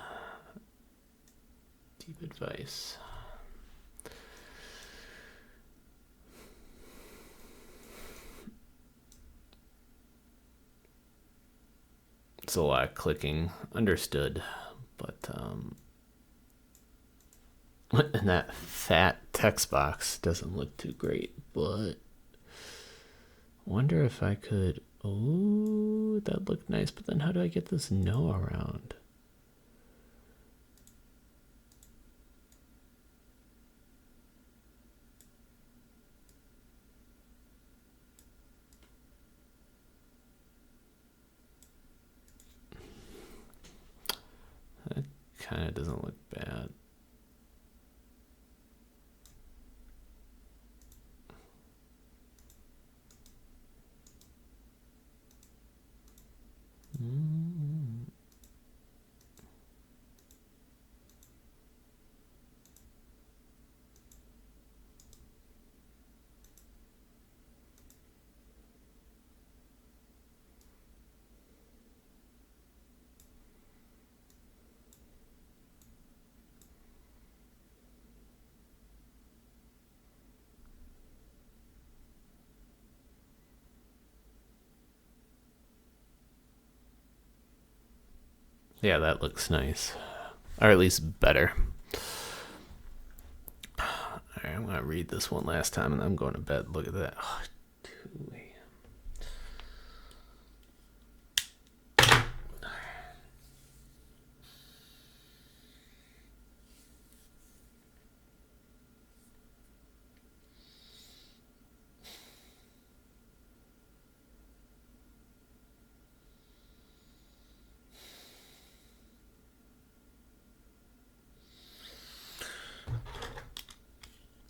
deep advice. It's a lot of clicking. Understood. But, and that fat text box doesn't look too great, but wonder if I could. Oh, that looked nice, but then how do I get this no around? That kind of doesn't look bad. Yeah, that looks nice. Or at least better. Alright, I'm gonna read this one last time and then I'm going to bed. Look at that. Oh, 2 a.m.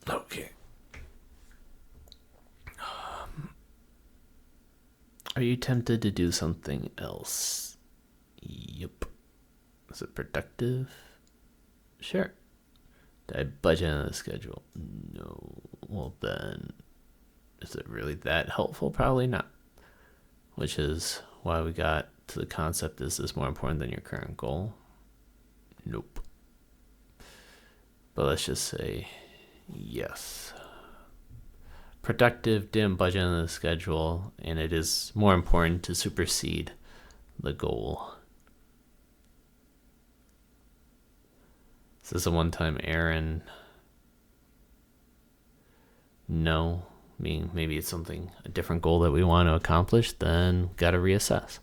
Okay. Are you tempted to do something else? Yep. Is it productive? Sure. Did I budget on the schedule? No. Well, then, is it really that helpful? Probably not. Which is why we got to the concept, is this more important than your current goal? Nope. But let's just say yes. Productive, dim budget on the schedule, and it is more important to supersede the goal. Is this a one-time errand? No. I mean, maybe it's a different goal that we want to accomplish, then gotta reassess.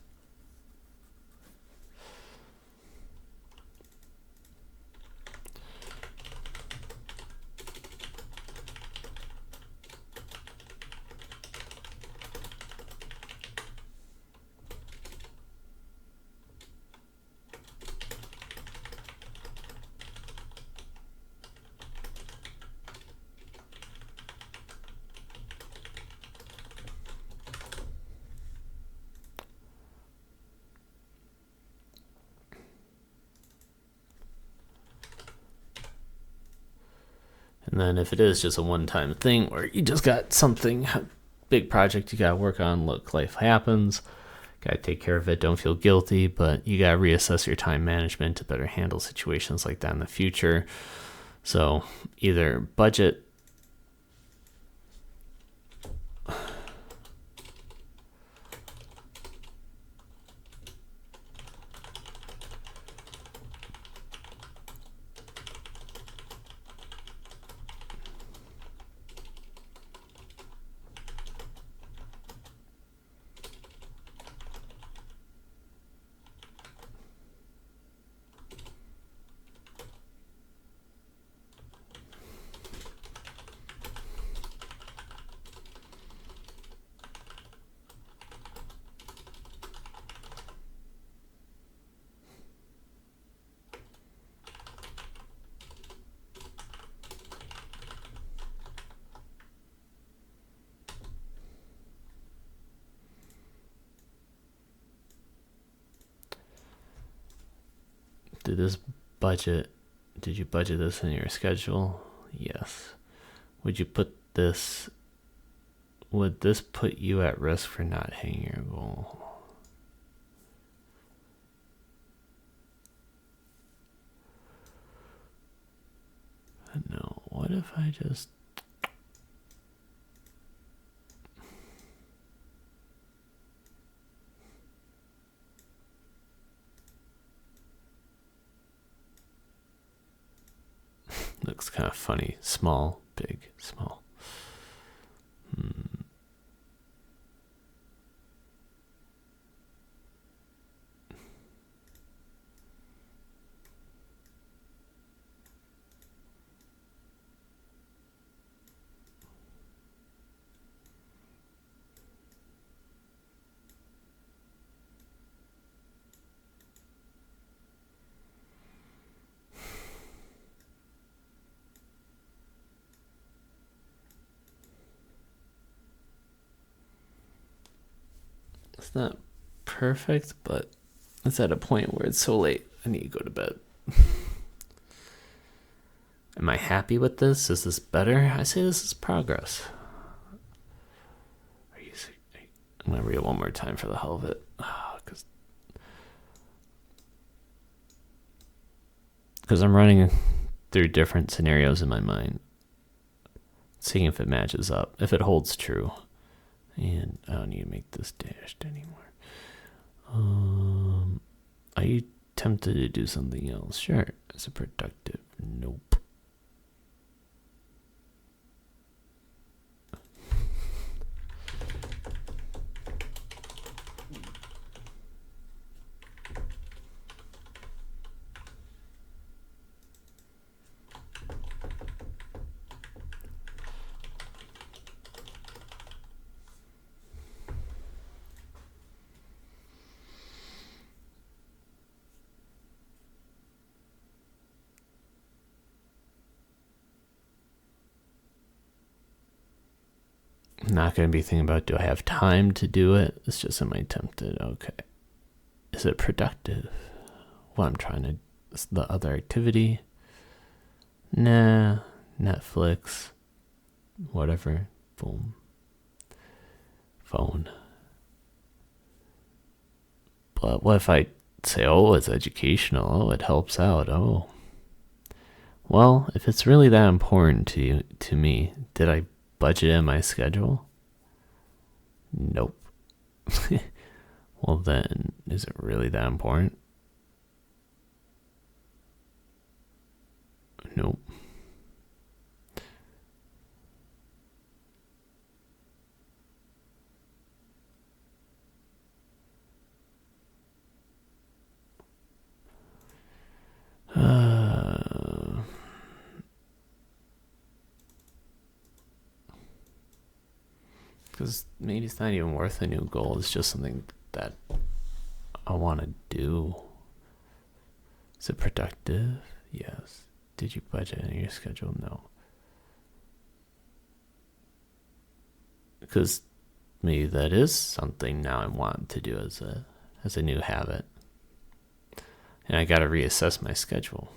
And then if it is just a one-time thing where you just got something, big project you gotta work on, look, life happens, gotta take care of it, don't feel guilty, but you gotta reassess your time management to better handle situations like that in the future. So either budget did you budget this in your schedule? Yes. Would this put you at risk for not hitting your goal? What if I just... Looks kind of funny. Small, big, small. It's not perfect, but it's at a point where it's so late. I need to go to bed. Am I happy with this? Is this better? I say this is progress. I'm going to read it one more time for the hell of it. Because I'm running through different scenarios in my mind, seeing if it matches up, if it holds true. And I don't need to make this dashed anymore. Are you tempted to do something else? Sure. Is it productive? Nope. I'm not going to be thinking about, do I have time to do it? It's just, am I tempted? Okay. Is it productive? What I'm trying to... the other activity? Nah. Netflix. Whatever. Boom. Phone. But what if I say, oh, it's educational. Oh, it helps out. Oh. Well, if it's really that important to me, did I budget in my schedule? Nope. Well then, is it really that important? Nope. Because maybe it's not even worth a new goal. It's just something that I want to do. Is it productive? Yes. Did you budget in your schedule? No. Because maybe that is something now I want to do as a new habit. And I got to reassess my schedule.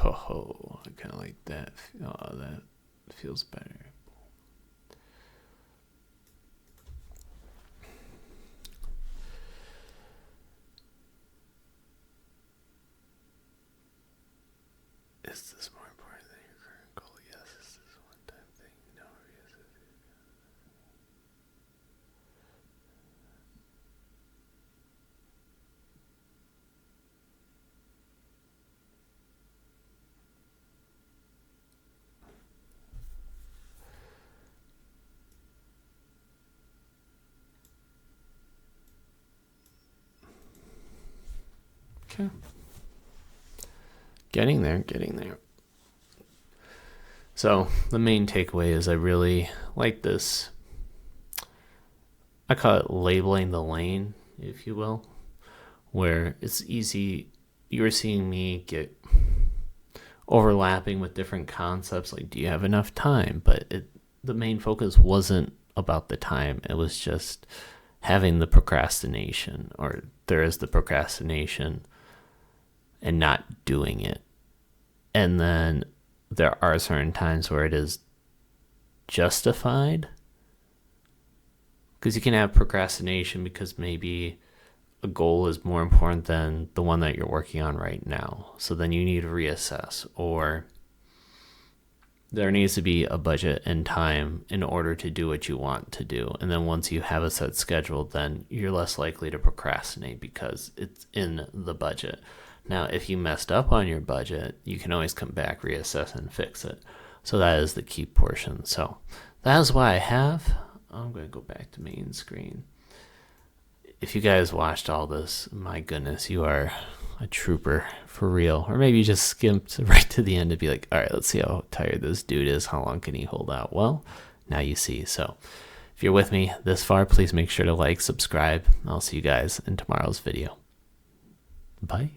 Oh, I kind of like that. Oh, that feels better. Okay. Getting there, getting there. So the main takeaway is I really like this. I call it labeling the lane, if you will, where it's easy. You were seeing me get overlapping with different concepts, like do you have enough time? But the main focus wasn't about the time. It was just having the procrastination, or there is the procrastination and not doing it. And then there are certain times where it is justified, because you can have procrastination because maybe a goal is more important than the one that you're working on right now. So then you need to reassess, or there needs to be a budget and time in order to do what you want to do. And then once you have a set schedule, then you're less likely to procrastinate because it's in the budget. Now, if you messed up on your budget, you can always come back, reassess, and fix it. So that is the key portion. So that is what I have. I'm going to go back to main screen. If you guys watched all this, my goodness, you are a trooper for real. Or maybe you just skimped right to the end to be like, all right, let's see how tired this dude is. How long can he hold out? Well, now you see. So if you're with me this far, please make sure to like, subscribe. I'll see you guys in tomorrow's video. Bye.